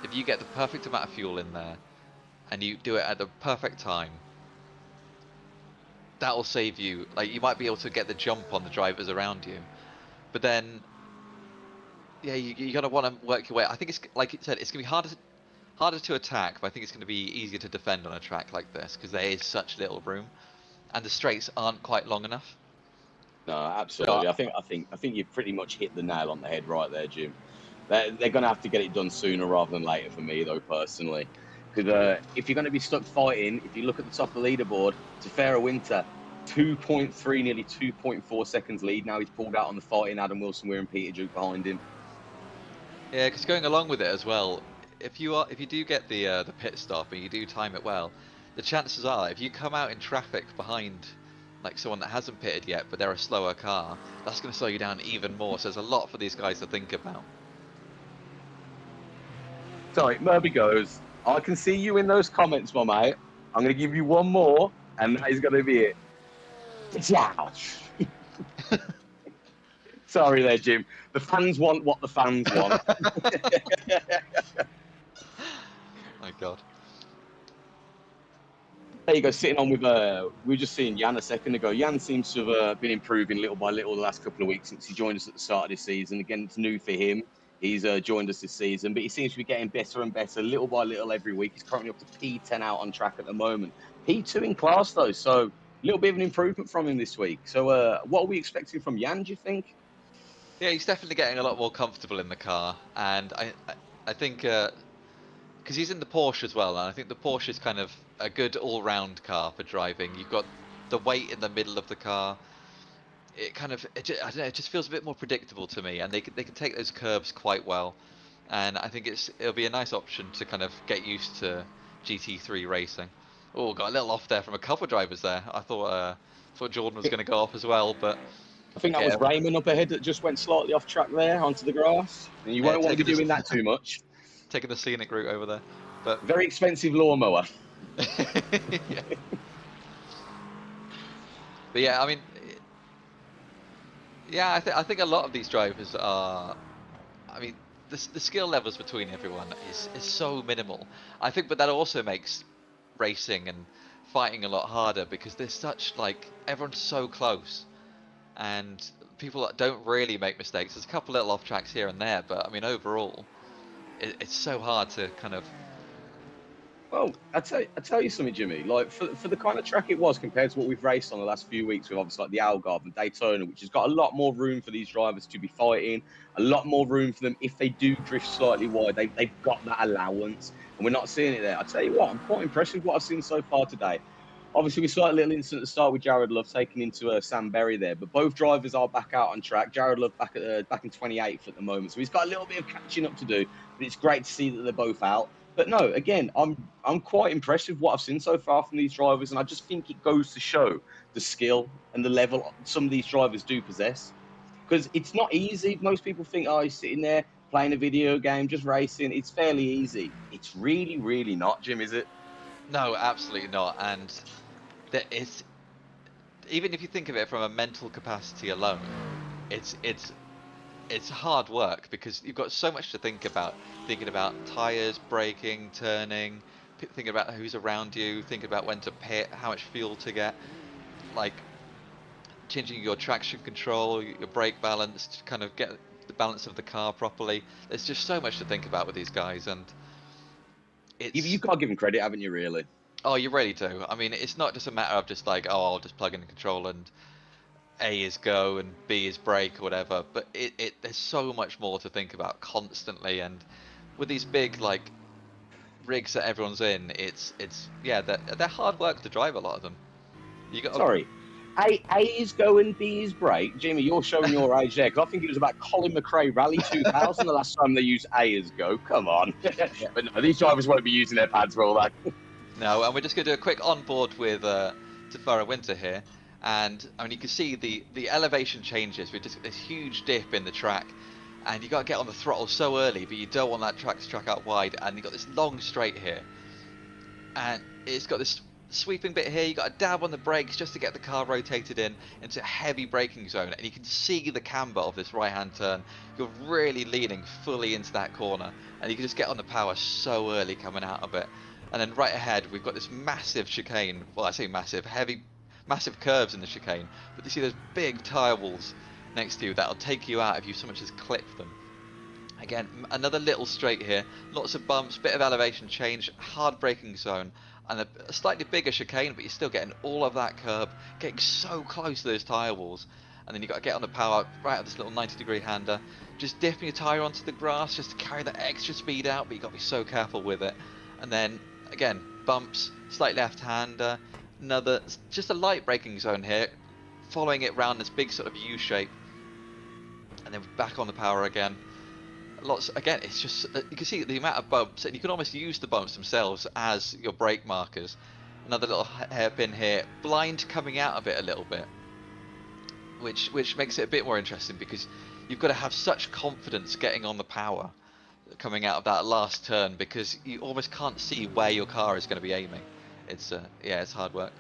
if you get the perfect amount of fuel in there, and you do it at the perfect time, that will save you. Like, you might be able to get the jump on the drivers around you, but then, yeah, you're gonna want to work your way. I think it's like you said, it's gonna be harder to attack, but I think it's gonna be easier to defend on a track like this because there is such little room, and the straights aren't quite long enough. No, absolutely. I think you've pretty much hit the nail on the head right there, Jim. They're going to have to get it done sooner rather than later for me, though, personally. Because if you're going to be stuck fighting, if you look at the top of the leaderboard, Tefera Winter, 2.3, nearly 2.4 seconds lead. Now he's pulled out on the fighting Adam Wilson, Weir and Peter Duke behind him. Yeah, because going along with it as well, if you do get the pit stop and you do time it well, the chances are if you come out in traffic behind like someone that hasn't pitted yet, but they're a slower car, that's going to slow you down even more. So there's a lot for these guys to think about. Sorry, Murby goes, I can see you in those comments, my mate. I'm going to give you one more, and that is going to be it. Ciao. Sorry there, Jim. The fans want what the fans want. My God. There you go, sitting on with, we were just seeing Jan a second ago. Jan seems to have been improving little by little the last couple of weeks since he joined us at the start of this season. Again, it's new for him. He's joined us this season, but he seems to be getting better and better little by little every week. He's currently up to P10 out on track at the moment. P2 in class, though, so a little bit of an improvement from him this week. So what are we expecting from Jan, do you think? Yeah, he's definitely getting a lot more comfortable in the car, and I think because he's in the Porsche as well, and I think the Porsche is kind of a good all-round car for driving. You've got the weight in the middle of the car. It kind of, I don't know, it just feels a bit more predictable to me, and they can take those curves quite well, and I think it'll be a nice option to kind of get used to GT3 racing. Oh, got a little off there from a couple of drivers there. I thought Jordan was going to go off as well, but I think that yeah, was Raymond up ahead that just went slightly off track there onto the grass. And you won't want to be doing that too much. Taking the scenic route over there, but very expensive lawnmower. Yeah. But yeah, I mean, yeah, I think a lot of these drivers are. I mean, the skill levels between everyone is so minimal. I think, but that also makes racing and fighting a lot harder because there's such like everyone's so close, and people don't really make mistakes. There's a couple little off tracks here and there, but I mean overall, it's so hard to kind of. Well, I tell you something, Jimmy. Like for the kind of track it was compared to what we've raced on the last few weeks, with obviously like the Algarve and Daytona, which has got a lot more room for these drivers to be fighting, a lot more room for them if they do drift slightly wide. They've got that allowance, and we're not seeing it there. I tell you what, I'm quite impressed with what I've seen so far today. Obviously, we saw a little incident at the start with Jared Love taking into Sam Berry there, but both drivers are back out on track. Jared Love back in 28th at the moment, so he's got a little bit of catching up to do. But it's great to see that they're both out. But no, again, I'm quite impressed with what I've seen so far from these drivers, and I just think it goes to show the skill and the level some of these drivers do possess. Because it's not easy. Most people think, oh, he's sitting there playing a video game, just racing. It's fairly easy. It's really, really not, Jim, is it? No, absolutely not. And it's even if you think of it from a mental capacity alone, it's hard work because you've got so much to think about. Thinking about tires, braking, turning, thinking about who's around you, thinking about when to pit, how much fuel to get, like changing your traction control, your brake balance to kind of get the balance of the car properly. There's just so much to think about with these guys, and You've got to give them credit, haven't you, really? Oh, you're ready to. I mean, it's not just a matter of just like, oh, I'll just plug in the control and A is go and B is brake or whatever, but there's so much more to think about constantly, and with these big like rigs that everyone's in, it's yeah, they're hard work to drive, a lot of them. You got Sorry, A is go and B is brake. Jimmy, you're showing your age there, because I think it was about Colin McRae Rally 2000 the last time they used A as go. Come on. But no, these drivers won't be using their pads for all that. No, and we're just going to do a quick onboard with Tefera Winter here. And I mean, you can see the elevation changes with just this huge dip in the track, and you got to get on the throttle so early, but you don't want that track to track out wide. And you got this long straight here, and it's got this sweeping bit here, you got a dab on the brakes just to get the car rotated into a heavy braking zone, and you can see the camber of this right-hand turn. You're really leaning fully into that corner, and you can just get on the power so early coming out of it. And then right ahead, we've got this massive chicane. Well, I say massive, massive curves in the chicane, but you see those big tyre walls next to you that'll take you out if you so much as clip them. Again, another little straight here, lots of bumps, bit of elevation change, hard braking zone, and a slightly bigger chicane, but you're still getting all of that curb, getting so close to those tyre walls. And then you've got to get on the power right at this little 90-degree hander, just dipping your tyre onto the grass just to carry that extra speed out, but you've got to be so careful with it. And then, again, bumps, slight left-hander, just a light braking zone here, following it round this big sort of U shape, and then back on the power again. Again, it's just, you can see the amount of bumps, and you can almost use the bumps themselves as your brake markers. Another little hairpin here, blind coming out of it a little bit, which makes it a bit more interesting, because you've got to have such confidence getting on the power coming out of that last turn, because you almost can't see where your car is going to be aiming. It's yeah, it's hard work.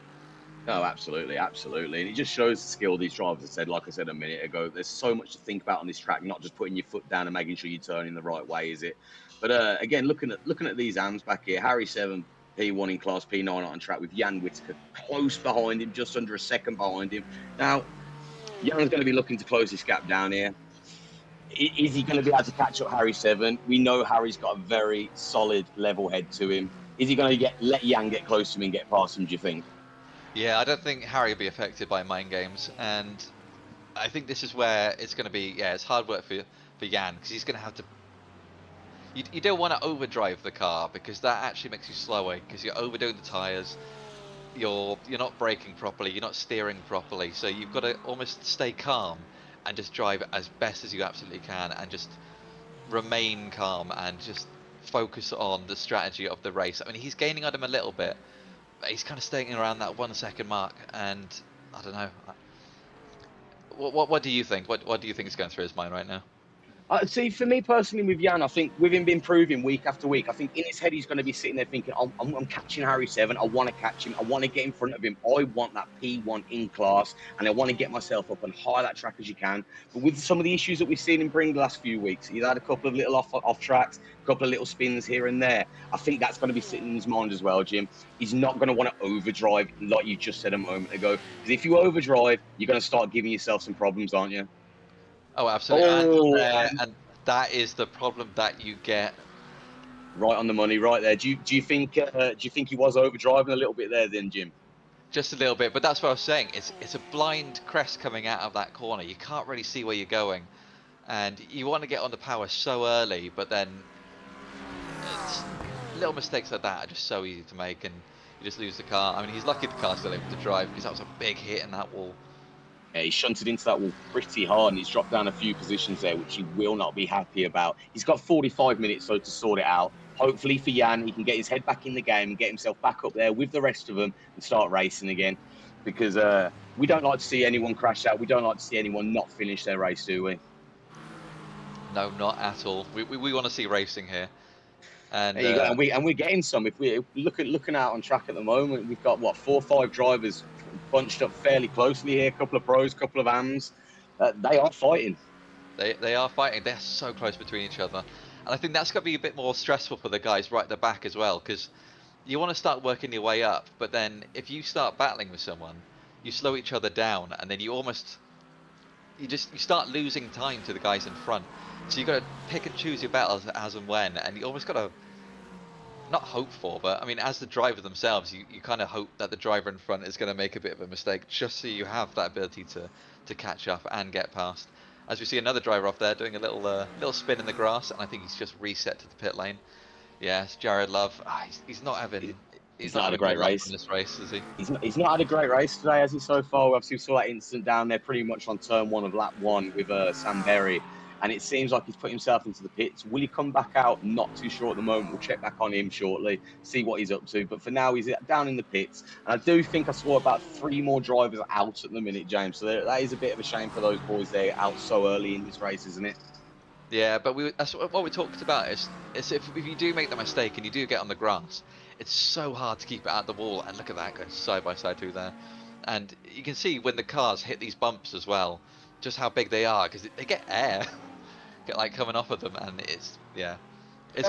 No, absolutely, absolutely. And it just shows the skill these drivers have said, like I said a minute ago, there's so much to think about on this track, not just putting your foot down and making sure you're turning the right way, is it? But again, looking at these AMs back here, Harry 7, P1 in class, P9 on track with Jan Whittaker close behind him, just under a second behind him. Now, Jan's going to be looking to close this gap down here. Is he going to be able to catch up Harry 7? We know Harry's got a very solid level head to him. Is he going to let Jan get close to him and get past him, do you think? Yeah, I don't think Harry will be affected by mind games, and I think this is where it's going to be, yeah, it's hard work for Jan, because he's going to have to, you don't want to overdrive the car, because that actually makes you slower, because you're overdoing the tyres, you're not braking properly, you're not steering properly, so you've got to almost stay calm and just drive as best as you absolutely can, and just remain calm and just focus on the strategy of the race. I mean, he's gaining on him a little bit, but he's kind of staying around that 1 second mark, and I don't know. What do you think? What do you think is going through his mind right now? See, for me personally, with Jan, I think with him being improving week after week, I think in his head he's going to be sitting there thinking, I'm catching Harry 7. I want to catch him. I want to get in front of him. I want that P1 in class, and I want to get myself up and high that track as you can. But with some of the issues that we've seen him bring the last few weeks, he's had a couple of little off tracks, a couple of little spins here and there. I think that's going to be sitting in his mind as well, Jim. He's not going to want to overdrive like you just said a moment ago. Because if you overdrive, you're going to start giving yourself some problems, aren't you? Oh, absolutely. Oh, And that is the problem that you get. Right on the money, right there. Do you think he was overdriving a little bit there, then, Jim? Just a little bit, but that's what I was saying. It's a blind crest coming out of that corner. You can't really see where you're going, and you want to get on the power so early, but then little mistakes like that are just so easy to make, and you just lose the car. I mean, he's lucky the car's still able to drive, because that was a big hit in that wall. Yeah, he shunted into that wall pretty hard, and he's dropped down a few positions there, which he will not be happy about. He's got 45 minutes so to sort it out. Hopefully for Jan, he can get his head back in the game and get himself back up there with the rest of them and start racing again. Because we don't like to see anyone crash out. We don't like to see anyone not finish their race, do we? No, not at all. We want to see racing here. And, there you go. And we're getting some. If we looking out on track at the moment, we've got what 4 or 5 drivers bunched up fairly closely here. A couple of pros, a couple of AMs. They are fighting. They are fighting. They're so close between each other, and I think that's got to be a bit more stressful for the guys right at the back as well, because you want to start working your way up, but then if you start battling with someone, you slow each other down, and then you start losing time to the guys in front. So you got to pick and choose your battles as and when, and you almost got to not hope for, but I mean, as the driver themselves, you kind of hope that the driver in front is going to make a bit of a mistake, just so you have that ability to catch up and get past. As we see another driver off there doing a little spin in the grass, and I think he's just reset to the pit lane. Yes, Jared Love. He's not having. He's not had a great race in this race, is he? He's not had a great race today, has he, so far? Obviously, we saw that incident down there pretty much on turn 1 of lap 1 with Sam Berry. And it seems like he's put himself into the pits. Will he come back out? Not too sure at the moment. We'll check back on him shortly, see what he's up to. But for now, he's down in the pits. And I do think I saw about 3 more drivers out at the minute, James. So that is a bit of a shame for those boys. They're out so early in this race, isn't it? Yeah, but that's what we talked about. Is if you do make the mistake and you do get on the grass, it's so hard to keep it at the wall. And look at that going side by side through there, and you can see when the cars hit these bumps as well, just how big they are because they get air, get like coming off of them, and it's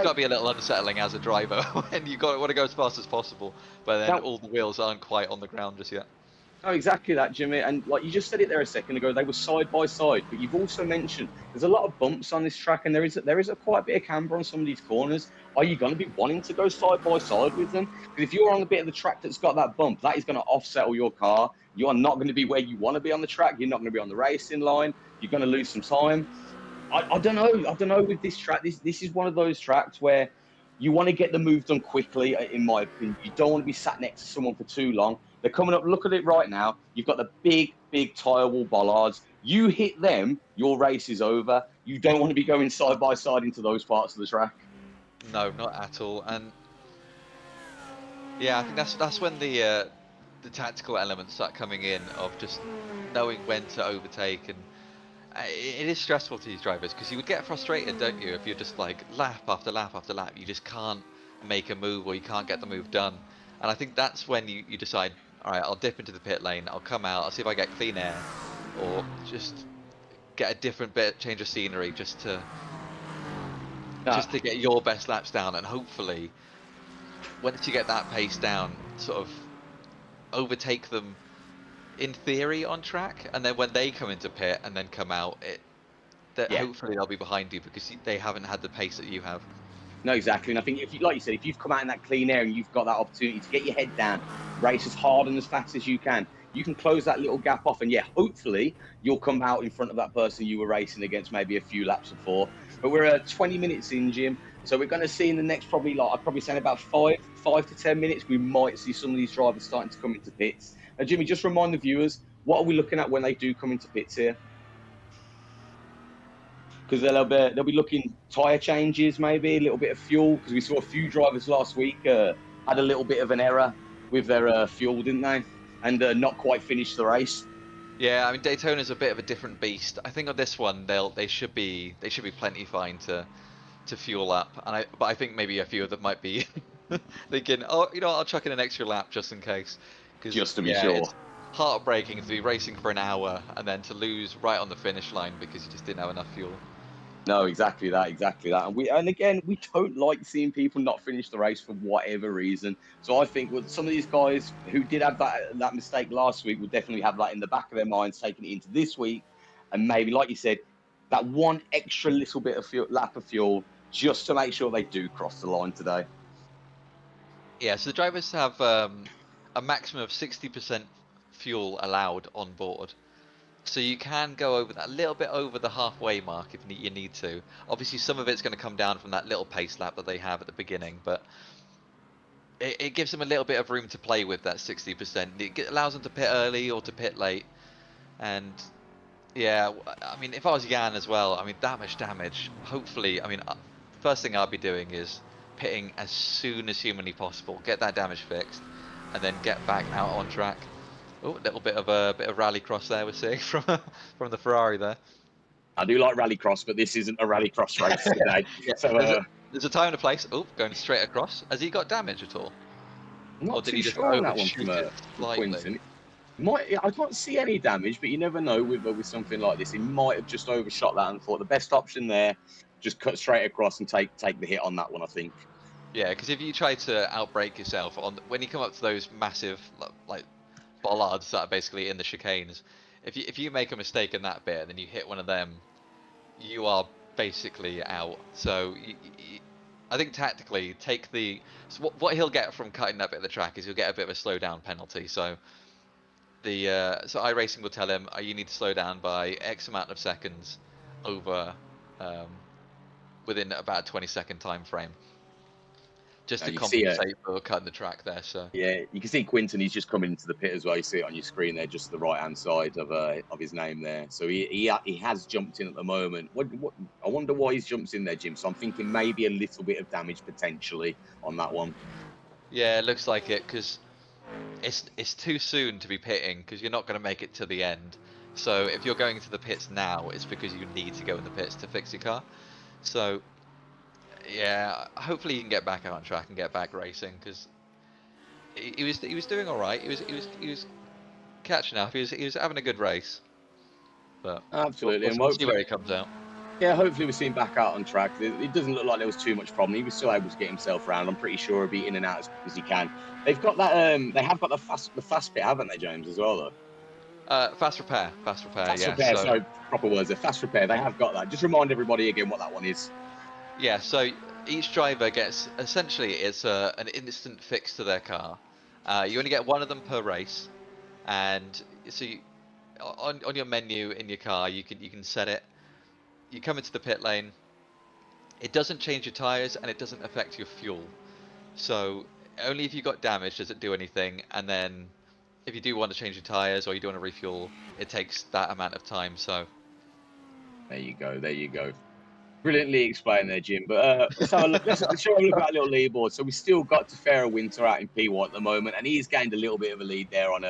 got to be a little unsettling as a driver when you want to go as fast as possible, but then Now, all the wheels aren't quite on the ground just yet. no, exactly that, Jimmy. And like you just said it there a second ago, they were side by side. But you've also mentioned there's a lot of bumps on this track, and there is a quite a bit of camber on some of these corners. Are you going to be wanting to go side by side with them? Because if you're on a bit of the track that's got that bump, that is going to offsettle your car. You are not going to be where you want to be on the track. You're not going to be on the racing line. You're going to lose some time. I don't know. I don't know with this track. This is one of those tracks where you want to get the move done quickly, in my opinion. You don't want to be sat next to someone for too long. They're coming up. Look at it right now. You've got the big tyre wall bollards. You hit them, your race is over. You don't want to be going side by side into those parts of the track. No, not at all. And yeah, I think that's when the tactical elements start coming in of just knowing when to overtake, and it is stressful to these drivers because you would get frustrated, don't you, if you're just like lap after lap after lap, you just can't make a move or you can't get the move done. And I think that's when you decide, all right, I'll dip into the pit lane, I'll come out, I'll see if I get clean air, or just get a different change of scenery Nah, just to get your best laps down, and hopefully once you get that pace down, sort of overtake them in theory on track, and then when they come into pit and then come out, that yeah. hopefully they'll be behind you because they haven't had the pace that you have. No, exactly. And I think if you, like you said, if you've come out in that clean air and you've got that opportunity to get your head down, race as hard and as fast as you can close that little gap off. And yeah, hopefully you'll come out in front of that person you were racing against maybe a few laps before. But we're 20 minutes in, Jim. So we're going to see in the next probably, like I'd probably say in about five to 10 minutes, we might see some of these drivers starting to come into pits. Now, Jimmy, just remind the viewers, what are we looking at when they do come into pits here? Because they'll be looking tyre changes, maybe a little bit of fuel. Because we saw a few drivers last week had a little bit of an error with their fuel, didn't they? And not quite finished the race. Yeah, I mean Daytona's a bit of a different beast. I think on this one they should be plenty fine to fuel up, but I think maybe a few of them might be thinking, oh, I'll chuck in an extra lap just in case, because Just to be yeah, sure. it's heartbreaking to be racing for an hour and then to lose right on the finish line because you just didn't have enough fuel. No, exactly that, exactly that. And again, we don't like seeing people not finish the race for whatever reason. So I think with some of these guys who did have that mistake last week will definitely have that in the back of their minds, taking it into this week, and maybe, like you said, that one extra little bit of lap of fuel just to make sure they do cross the line today. Yeah, so the drivers have a maximum of 60% fuel allowed on board. So you can go over that, a little bit over the halfway mark if you need to. Obviously, some of it's going to come down from that little pace lap that they have at the beginning, but it gives them a little bit of room to play with that 60%. It allows them to pit early or to pit late. And yeah, I mean, if I was Jan as well, I mean, that much damage, hopefully, I mean, first thing I'd be doing is pitting as soon as humanly possible, get that damage fixed, and then get back out on track. Oh, a little bit of rallycross there we're seeing from the Ferrari there. I do like rallycross, but this isn't a rallycross race today. Yeah, So there's a time and a place. Oh, going straight across. Has he got damage at all? I'm Or not did too he just sure on that one overshoot it from slightly? Quinton. I can't see any damage, but you never know with something like this. He might have just overshot that and thought the best option there, just cut straight across and take the hit on that one. I think. Yeah, because if you try to outbrake yourself when you come up to those massive like bollards that are basically in the chicanes, if you make a mistake in that bit and then you hit one of them, you are basically out. So I think tactically take so what he'll get from cutting that bit of the track is he'll get a bit of a slowdown penalty. So so iRacing will tell him, you need to slow down by X amount of seconds over um, within about a 20-second time frame, just to You can see compensate for cutting the track there. So yeah, you can see Quinton. He's just coming into the pit as well. You see it on your screen there, just the right hand side of his name there. So he has jumped in at the moment. What I wonder why he's jumped in there, Jim. So I'm thinking maybe a little bit of damage potentially on that one. yeah, it looks like it because it's too soon to be pitting because you're not going to make it to the end. So if you're going to the pits now, it's because you need to go in the pits to fix your car. So yeah, hopefully you can get back out on track and get back racing, because he was doing all right. He was catching up. He was having a good race, but Absolutely, and we'll see hopefully, where he comes out. yeah, hopefully we see him back out on track. It doesn't look like there was too much problem. He was still able to get himself around. I'm pretty sure he'll be in and out as quick as he can. They've got that. They have got the fast pit, haven't they, James, as well, though? Fast repair, fast repair. Fast Yeah. repair. So So proper words. A fast repair. They have got that. Just remind everybody again what that one is. yeah, so each driver gets, essentially it's an instant fix to their car. You only get one of them per race, and so on your menu in your car, you can set it. You come into the pit lane. It doesn't change your tires and it doesn't affect your fuel. So only if you got damage does it do anything, and then if you do want to change your tires or you do want to refuel, it takes that amount of time. So There you go. There you go. Brilliantly explained there, Jim. But let's have a look. Let's show a look at our little leaderboard. So we still got Tefera Winter out in P1 at the moment, and he's gained a little bit of a lead there on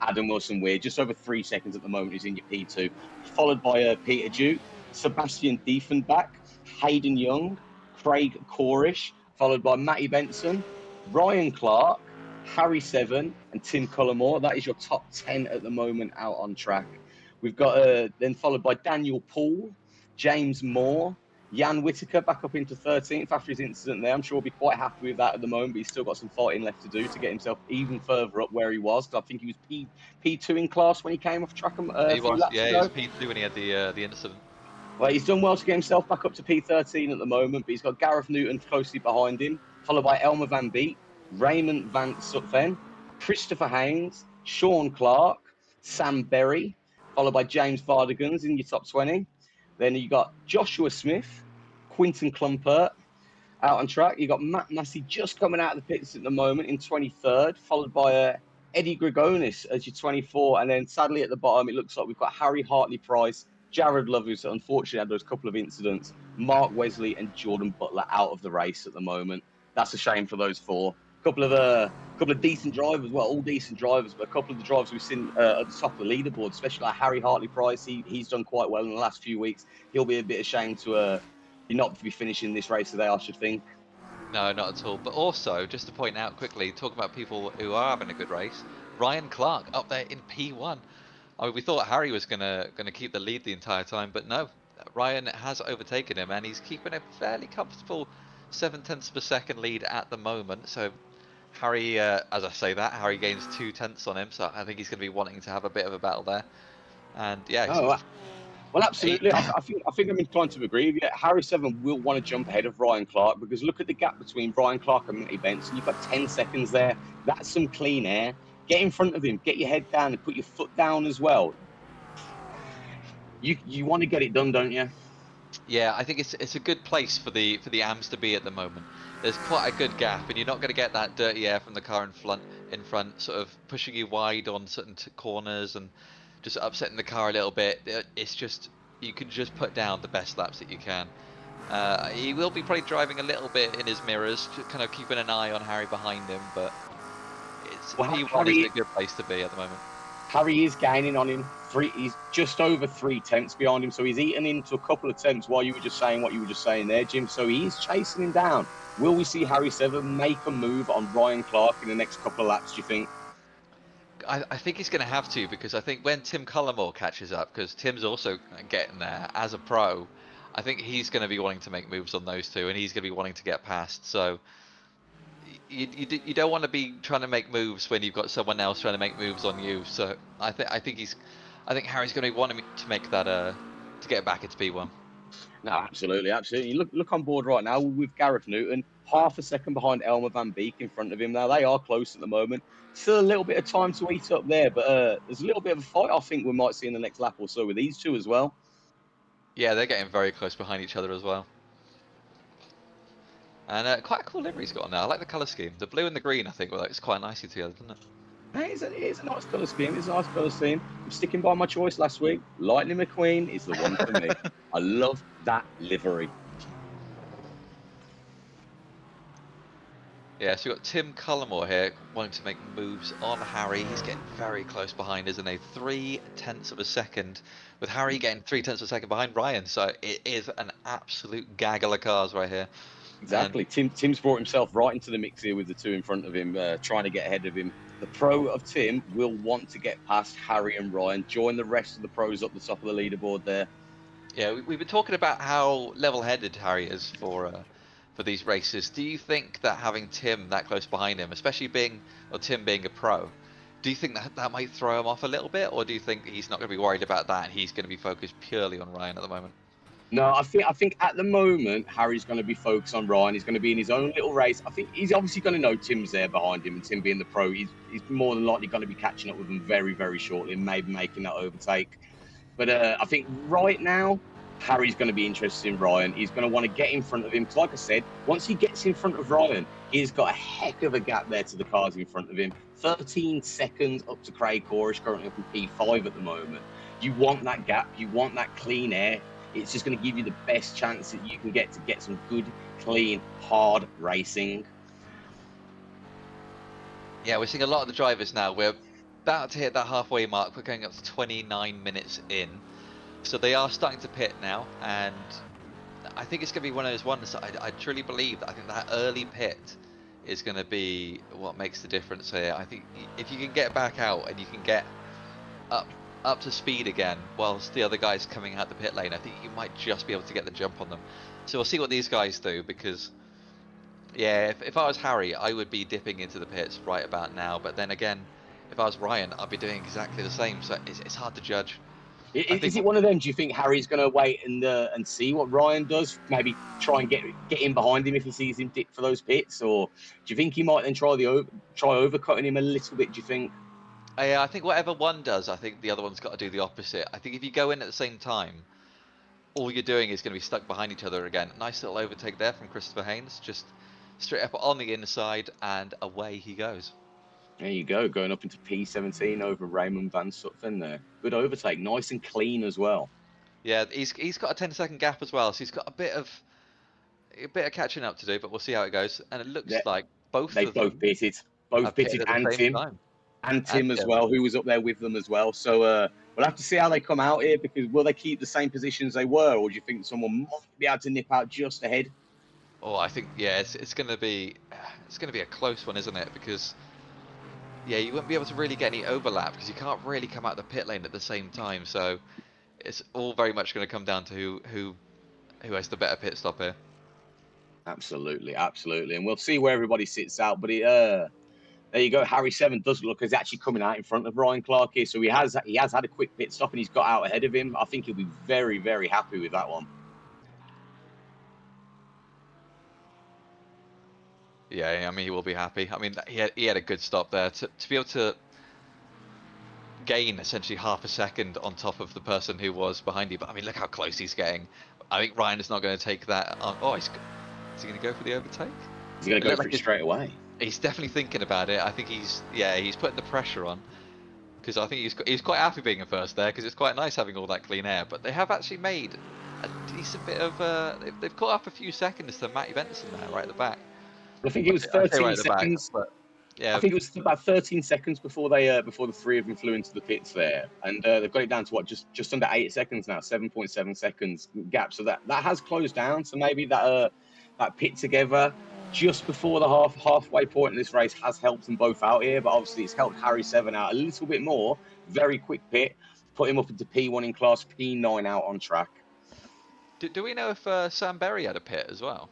Adam Wilson Weir. Just over 3 seconds at the moment. He's in your P2, followed by Peter Duke, Sebastian Diefenbach, Hayden Young, Craig Corish, followed by Matty Benson, Ryan Clark, Harry Seven, and Tim Cullimore. That is your top 10 at the moment out on track. We've got then followed by Daniel Poole, James Moore, Jan Whitaker back up into 13th after his incident there. I'm sure he'll be quite happy with that at the moment, but he's still got some fighting left to do to get himself even further up where he was. Because I think he was P2 in class when he came off track a he few was, laps yeah, he ago. was P2 when he had the incident. Well, he's done well to get himself back up to P13 at the moment, but he's got Gareth Newton closely behind him, followed by Elmer Van Beek, Raymond Van Zutphen, Christopher Haynes, Sean Clark, Sam Berry, followed by James Vardigans in your top 20. Then you got Joshua Smith, Quinton Clumpert out on track. You got Matt Massey just coming out of the pits at the moment in 23rd, followed by Eddie Gregonis as your 24. And then sadly at the bottom, it looks like we've got Harry Hartley Price, Jared Love, who's unfortunately had those couple of incidents, Mark Wesley and Jordan Butler out of the race at the moment. That's a shame for those four. Couple of decent drivers, well, all decent drivers, but a couple of the drivers we've seen at the top of the leaderboard, especially like Harry Hartley Price, he's done quite well in the last few weeks. He'll be a bit ashamed to not be finishing this race today, I should think. No, not at all. But also, just to point out quickly, talking about people who are having a good race, Ryan Clark up there in P1. I mean, we thought Harry was gonna keep the lead the entire time, but no, Ryan has overtaken him, and he's keeping a fairly comfortable 7/10 per second lead at the moment. So Harry, as I say that, Harry gains 2/10 on him, so I think he's going to be wanting to have a bit of a battle there. And yeah, Oh, well, eight, absolutely. I think I'm inclined to agree with you. Harry Seven will want to jump ahead of Ryan Clark because look at the gap between Ryan Clark and Matty Benson. You've got 10 seconds there. That's some clean air. Get in front of him. Get your head down and put your foot down as well. You want to get it done, don't you? yeah, I think it's a good place for the AMs to be at the moment. There's quite a good gap, and you're not going to get that dirty air from the car in front, sort of pushing you wide on certain corners and just upsetting the car a little bit. It's just, you can just put down the best laps that you can. He will be probably driving a little bit in his mirrors, kind of keeping an eye on Harry behind him, but P1 is a good place to be at the moment. Harry is gaining on him. He's just over 3 tenths behind him, so he's eaten into a couple of tenths while you were just saying what you were just saying there, Jim. So he's chasing him down. Will we see Harry Seven make a move on Ryan Clark in the next couple of laps, do you think? I think he's going to have to, because I think when Tim Cullimore catches up, because Tim's also getting there as a pro, I think he's going to be wanting to make moves on those two, and he's going to be wanting to get past. So you don't want to be trying to make moves when you've got someone else trying to make moves on you. So I think Harry's going to be wanting to make that to get back into P1. No, absolutely. You look on board right now with Gareth Newton, half a second behind Elmer Van Beek in front of him. Now they are close at the moment. Still a little bit of time to eat up there, but there's a little bit of a fight I think we might see in the next lap or so with these two as well. Yeah, they're getting very close behind each other as well. And quite a cool livery he's got on now. I like the colour scheme. The blue and the green, I think, well, it's quite nicely together, doesn't it? It is a nice colour scheme. It's a nice colour scheme. I'm sticking by my choice last week. Lightning McQueen is the one for me. I love that livery. Yeah, so we've got Tim Cullimore here wanting to make moves on Harry. He's getting very close behind, isn't he? 3/10 of a second, with Harry getting 3/10 of a second behind Ryan. So it is an absolute gaggle of cars right here. And Exactly. Tim's brought himself right into the mix here with the two in front of him, trying to get ahead of him. The pro of Tim will want to get past Harry and Ryan, join the rest of the pros up the top of the leaderboard there. yeah, we've been talking about how level-headed Harry is for these races. Do you think that having Tim that close behind him, especially Tim being a pro, do you think that that might throw him off a little bit, or do you think he's not going to be worried about that and he's going to be focused purely on Ryan at the moment? No, I think at the moment Harry's going to be focused on Ryan. He's going to be in his own little race. I think he's obviously going to know Tim's there behind him, and Tim being the pro, he's more than likely going to be catching up with him very, very shortly, and maybe making that overtake. But I think right now Harry's going to be interested in Ryan. He's going to want to get in front of him. Because like I said, once he gets in front of Ryan, he's got a heck of a gap there to the cars in front of him. 13 seconds up to Craig Corrish, currently up in P5 at the moment. You want that gap. You want that clean air. It's just going to give you the best chance that you can get to get some good, clean, hard racing. Yeah, we're seeing a lot of the drivers now. We're about to hit that halfway mark. We're going up to 29 minutes in. So they are starting to pit now, and I think it's going to be one of those ones that I truly believe that I think that early pit is going to be what makes the difference here. I think if you can get back out and you can get up to speed again whilst the other guy's coming out the pit lane, I think you might just be able to get the jump on them. So we'll see what these guys do, because yeah, if I was Harry, I would be dipping into the pits right about now. But then again, if I was Ryan, I'd be doing exactly the same. So it's hard to judge. I Is think it one of them? Do you think Harry's going to wait and see what Ryan does? Maybe try and get in behind him if he sees him dip for those pits, or do you think he might then try overcutting him a little bit? Do you think? I think whatever one does, I think the other one's got to do the opposite. I think if you go in at the same time, all you're doing is going to be stuck behind each other again. Nice little overtake there from Christopher Haynes, just straight up on the inside, and away he goes. There you go, going up into P17 over Raymond Van Zutphen there. Good overtake, nice and clean as well. Yeah, he's got a 10-second gap as well, so he's got a bit of catching up to do, but we'll see how it goes. And it looks Yeah, like both they of them both have pitted pitted, at the same time. and And Tim as Tim. well, who was up there with them as well. So we'll have to see how they come out here, because will they keep the same positions they were, or do you think someone might be able to nip out just ahead? Oh, I think yeah, it's going to be a close one, isn't it? Because yeah, you won't be able to really get any overlap because you can't really come out the pit lane at the same time. So it's all very much going to come down to who has the better pit stop here. Absolutely, absolutely, and we'll see where everybody sits out. But there you go. Harry Seven does look as actually coming out in front of Ryan Clark here, so he has had a quick pit stop and he's got out ahead of him. I think he'll be very, very happy with that one. Yeah, I mean he will be happy. I mean he had a good stop there to be able to gain essentially half a second on top of the person who was behind you. But I mean look how close he's getting. I think Ryan is not going to take that. Oh, is he going to go for the overtake? He's going to go for it straight away. He's definitely thinking about it. I think he's putting the pressure on, because I think he's quite happy being in first there, because it's quite nice having all that clean air. But they have actually made a decent bit of they've caught up a few seconds to Matty Benson there right at the back. I think it was 13 right seconds. Back, yeah, I think it was about 13 seconds before before the three of them flew into the pits there, and they've got it down to what, just under 8 seconds now, 7.7 seconds gap. So that has closed down. So maybe that pit together just before the halfway point in this race has helped them both out here. But obviously it's helped Harry Seven out a little bit more. Very quick pit, put him up into P1 in class, P9 out on track. Do we know if Sam Berry had a pit as well?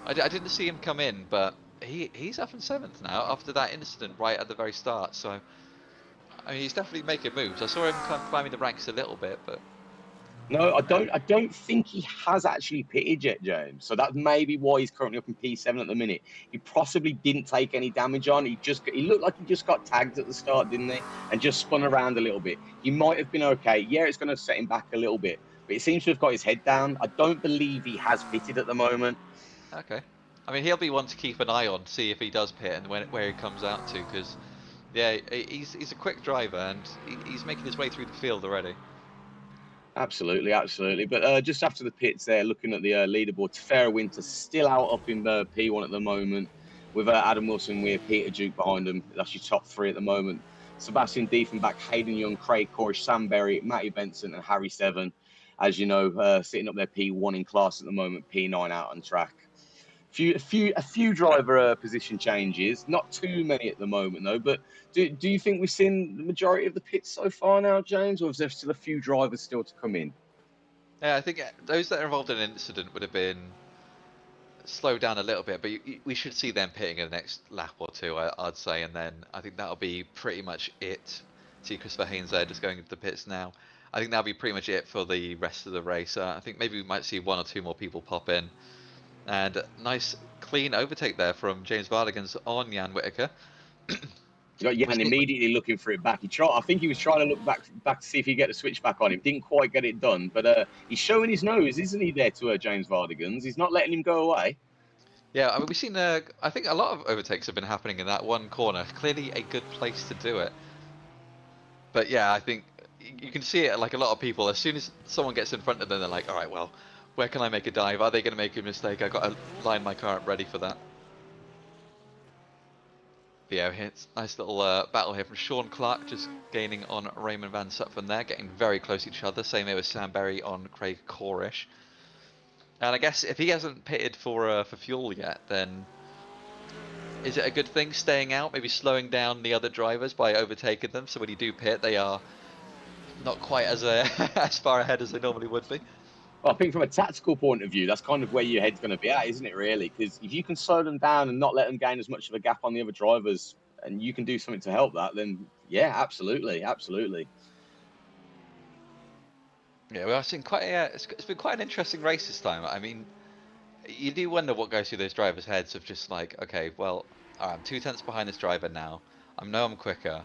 I didn't see him come in, but he's up in 7th now after that incident right at the very start. So I mean, he's definitely making moves. I saw him kind of climbing the ranks a little bit, but no, I don't think he has actually pitted yet, James. So that may be why he's currently up in P7 at the minute. He possibly didn't take any damage on. He looked like he just got tagged at the start, didn't he? And just spun around a little bit. He might have been okay. Yeah, it's going to set him back a little bit, but he seems to have got his head down. I don't believe he has pitted at the moment. okay. I mean, he'll be one to keep an eye on, see if he does pit and where he comes out to, because yeah, he's a quick driver and he's making his way through the field already. Absolutely, absolutely. But just after the pits there, looking at the leaderboard, Tefera Winter still out up in P1 at the moment, with Adam Wilson, with Peter Duke behind them. That's your top three at the moment. Sebastian Diefenbach, Hayden Young, Craig Corish, Sam Berry, Matty Benson, and Harry Seven, as you know, sitting up there P1 in class at the moment, P9 out on track. A few driver position changes, not too many at the moment though. But do you think we've seen the majority of the pits so far now, James, or is there still a few drivers still to come in? Yeah, I think those that are involved in an incident would have been slowed down a little bit, but we should see them pitting in the next lap or two, I'd say, and then I think that'll be pretty much it. See Christopher Haynes there just going into the pits now. I think that'll be pretty much it for the rest of the race. I think maybe we might see one or two more people pop in. And nice clean overtake there from James Vardigans on Jan Whittaker. You got Jan immediately looking for it back. I think he was trying to look back to see if he get the switch back on him. Didn't quite get it done, but he's showing his nose, isn't he? There to James Vardigans. He's not letting him go away. Yeah, I mean, we've seen. I think a lot of overtakes have been happening in that one corner. Clearly, a good place to do it. But yeah, I think you can see it like a lot of people. As soon as someone gets in front of them, they're like, "All right, well, where can I make a dive? Are they going to make a mistake? I got to line my car up ready for that." But yeah, it's nice little battle here from Sean Clark, just gaining on Raymond Van Zutphen there, getting very close to each other. Same here with Sam Berry on Craig Corish. And I guess if he hasn't pitted for fuel yet, then is it a good thing staying out, maybe slowing down the other drivers by overtaking them, so when you do pit, they are not quite as as far ahead as they normally would be? Well, I think from a tactical point of view, that's kind of where your head's going to be at, isn't it, really? Because if you can slow them down and not let them gain as much of a gap on the other drivers, and you can do something to help that, then yeah, absolutely, absolutely. Yeah, we are seeing quite it's been quite an interesting race this time. I mean, you do wonder what goes through those drivers' heads of just like, okay, well, I'm 2 tenths behind this driver now. I know I'm quicker.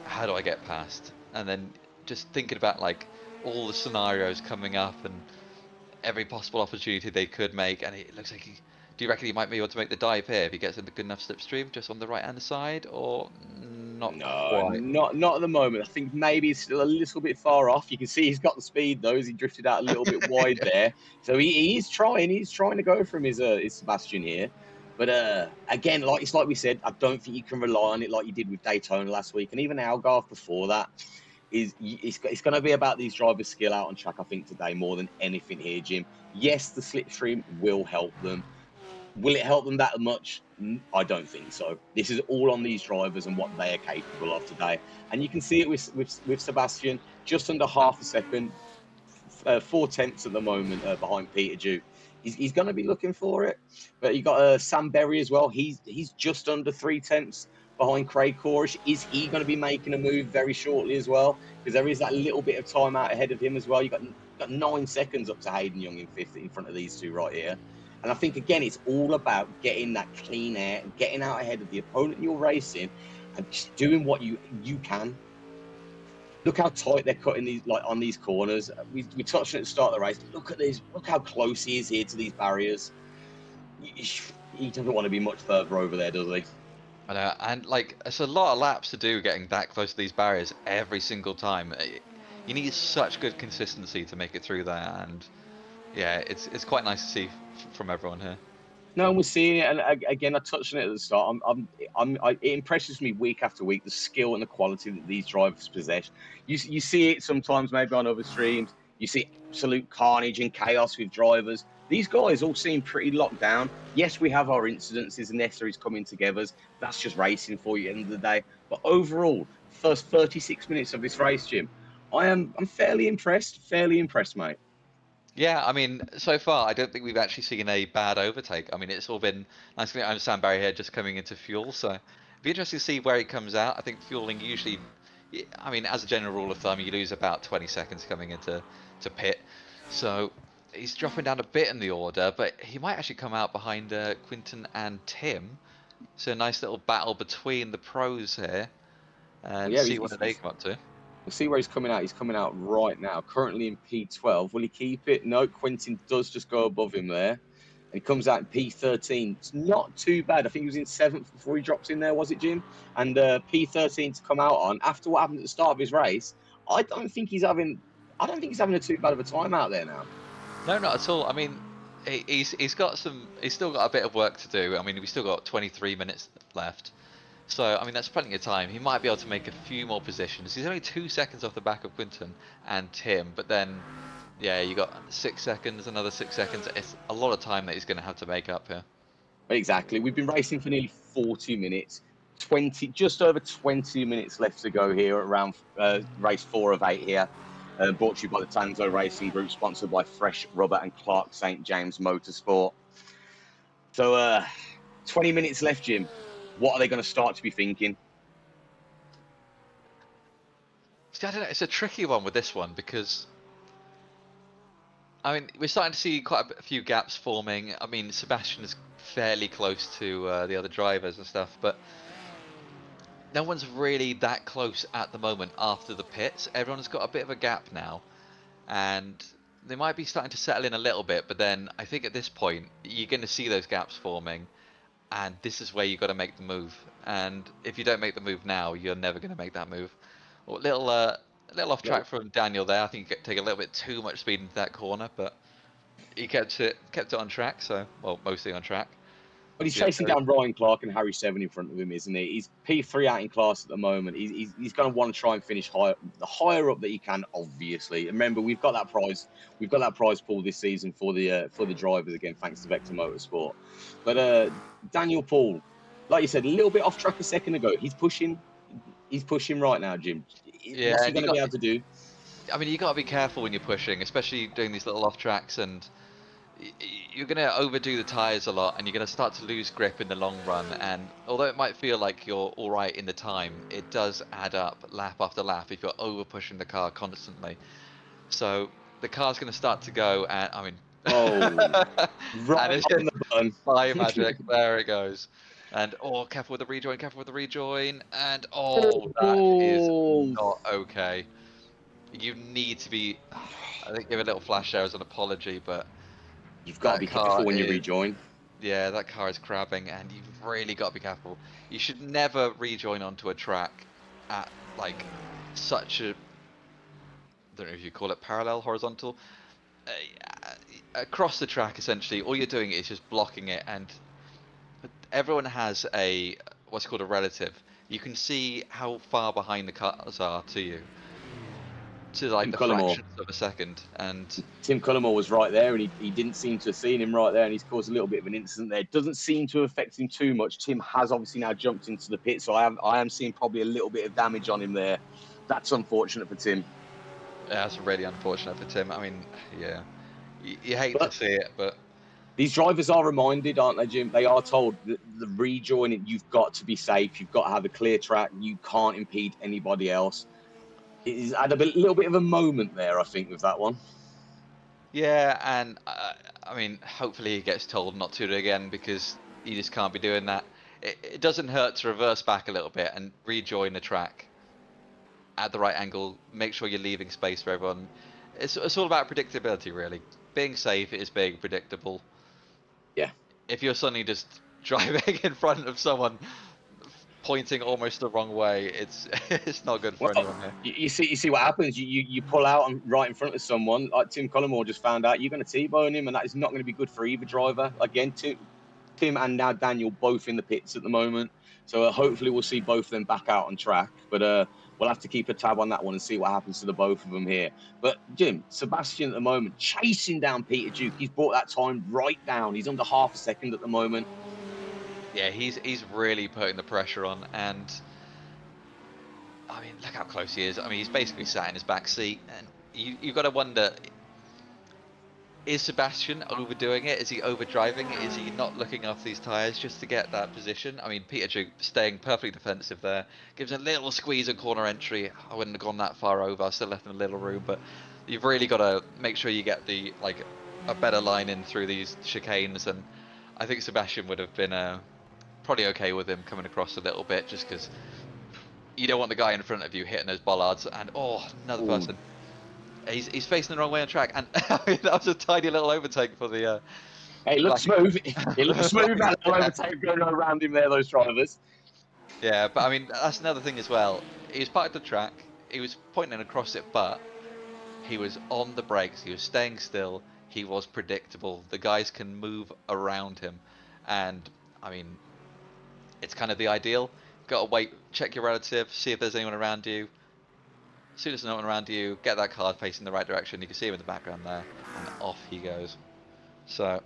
How do I get past? And then just thinking about like all the scenarios coming up and every possible opportunity they could make, and it looks like do you reckon he might be able to make the dive here if he gets in a good enough slipstream just on the right hand side, or not No, quite? not at the moment. I think maybe he's still a little bit far off. You can see he's got the speed though, as he drifted out a little bit wide there. So he's trying. He's trying to go from his Sebastian here. But again, like we said, I don't think you can rely on it like you did with Daytona last week, and even Algarve before that. It's going to be about these drivers' skill out on track, I think, today more than anything here, Jim. Yes, the slipstream will help them. Will it help them that much? I don't think so. This is all on these drivers and what they are capable of today. And you can see it with Sebastian, just under half a second, 4 tenths at the moment behind Peter Duke. He's going to be looking for it. But you got Sam Berry as well. He's just under 3 tenths behind Craig Corish. Is he going to be making a move very shortly as well? Because there is that little bit of time out ahead of him as well. You got 9 seconds up to Hayden Young in fifth in front of these two right here. And I think, again, it's all about getting that clean air and getting out ahead of the opponent you're racing and just doing what you can. Look how tight they're cutting these, like on these corners. We touched on it at the start of the race. Look at this. Look how close he is here to these barriers. He doesn't want to be much further over there, does he? I know, and like it's a lot of laps to do getting that close to these barriers every single time. You need such good consistency to make it through there, and yeah, it's quite nice to see from everyone here. No, we're seeing it, and again, I touched on it at the start. It impresses me week after week the skill and the quality that these drivers possess. You see it sometimes, maybe on other streams. You see absolute carnage and chaos with drivers. These guys all seem pretty locked down. Yes, we have our incidences and necessaries coming together. That's just racing for you at the end of the day. But overall, first 36 minutes of this race, Jim, I'm fairly impressed. Fairly impressed, mate. Yeah, I mean, so far I don't think we've actually seen a bad overtake. I mean, it's all been nice. I'm Sam Barry here, just coming into fuel, so it'd be interesting to see where he comes out. I think fueling usually, I mean, as a general rule of thumb, you lose about 20 seconds coming into pit, so he's dropping down a bit in the order, but he might actually come out behind Quinton and Tim. So a nice little battle between the pros here, Well, and yeah, see what they come up to. we'll see where he's coming out. He's coming out right now, currently in P12. Will he keep it? No, Quentin does just go above him there. And he comes out in P13. It's not too bad. I think he was in 7th before he drops in there, was it, Jim? And P13 to come out on, after what happened at the start of his race, I don't think he's having I don't think he's having too bad of a time out there now. No, not at all. I mean, he's got he's still got a bit of work to do. I mean, we've still got 23 minutes left. So, I mean, that's plenty of time. He might be able to make a few more positions. He's only 2 seconds off the back of Quinton and Tim, but then, yeah, you got 6 seconds, another 6 seconds. It's a lot of time that he's going to have to make up here. Exactly. We've been racing for nearly 40 minutes. Just over 20 minutes left to go here at round race 4 of 8 here. Brought to you by the Tanzo Racing Group, sponsored by Fresh Rubber and Clark St. James Motorsport. So, 20 minutes left, Jim. What are they going to start to be thinking? See, I don't know. It's a tricky one with this one because, I mean, we're starting to see quite a few gaps forming. I mean, Sebastian is fairly close to the other drivers and stuff, but no one's really that close at the moment after the pits. Everyone's got a bit of a gap now, and they might be starting to settle in a little bit, but then I think at this point, you're going to see those gaps forming, and this is where you've got to make the move. And if you don't make the move now, you're never going to make that move. Well, a little off track from Daniel there. I think he take a little bit too much speed into that corner, but he kept it on track, so, well, mostly on track. But he's chasing down Ryan Clark and Harry Seven in front of him, isn't he? He's P3 out in class at the moment. He's going to want to try and finish the higher up that he can, obviously. And remember, we've got that prize. We've got that prize pool this season for the drivers again, thanks to Vector Motorsport. But Daniel Paul, like you said, a little bit off track a second ago. He's pushing right now, Jim. Yeah, what's he going to be able to do? I mean, you got to be careful when you're pushing, especially doing these little off tracks, and you're going to overdo the tyres a lot, and you're going to start to lose grip in the long run. And although it might feel like you're all right in the time, it does add up lap after lap if you're over pushing the car constantly. So the car's going to start to go, and I mean, right and on the button. Fire magic, there it goes. And careful with the rejoin, and that is not okay. You need to be, I think, give a little flash there as an apology, but you've got to be careful when you rejoin. Yeah, that car is crabbing, and you've really got to be careful. You should never rejoin onto a track at like such a, I don't know if you call it parallel, horizontal, across the track. Essentially, all you're doing is just blocking it, and everyone has what's called a relative. You can see how far behind the cars are to you, to like the fractions of a second. And Tim Cullimore was right there, and he didn't seem to have seen him right there, and he's caused a little bit of an incident there. It doesn't seem to affect him too much. Tim has obviously now jumped into the pit, so I am seeing probably a little bit of damage on him there. That's unfortunate for Tim. Yeah, that's really unfortunate for Tim. I mean, yeah, you hate to see it, but these drivers are reminded, aren't they, Jim? They are told that the rejoining, you've got to be safe. You've got to have a clear track. You can't impede anybody else. He's had a little bit of a moment there, I think, with that one. Yeah, and I mean, hopefully he gets told not to do it again, because you just can't be doing that. It doesn't hurt to reverse back a little bit and rejoin the track at the right angle. Make sure you're leaving space for everyone. It's all about predictability, really. Being safe is being predictable. Yeah. If you're suddenly just driving in front of someone pointing almost the wrong way, it's not good for anyone here. You see what happens. You pull out and right in front of someone. Like Tim Cullimore just found out, you're going to T-bone him, and that is not going to be good for either driver. Again, Tim and now Daniel both in the pits at the moment, so hopefully we'll see both of them back out on track. But we'll have to keep a tab on that one and see what happens to the both of them here. But Jim, Sebastian at the moment chasing down Peter Duke. He's brought that time right down. He's under half a second at the moment. Yeah, he's really putting the pressure on, and I mean, look how close he is. I mean, he's basically sat in his back seat, and you've got to wonder, is Sebastian overdoing it? Is he overdriving it? Is he not looking after these tyres just to get that position? I mean, Peter Duke staying perfectly defensive there, gives a little squeeze and corner entry. I wouldn't have gone that far over. I still left him a little room, but you've really got to make sure you get a better line in through these chicanes, and I think Sebastian would have been probably okay with him coming across a little bit, just because you don't want the guy in front of you hitting those bollards. And another person. He's facing the wrong way on track, and I mean, that was a tiny little overtake for the. Hey, it looks smooth. It looks smooth. That little overtake going around him there, those drivers. Yeah, but I mean, that's another thing as well. He was part of the track. He was pointing across it, but He was on the brakes. He was staying still. He was predictable. The guys can move around him, and I mean, it's kind of the ideal. Got to wait, check your relative, see if there's anyone around you. As soon as there's no one around you, get that car facing the right direction. You can see him in the background there, and off he goes. So,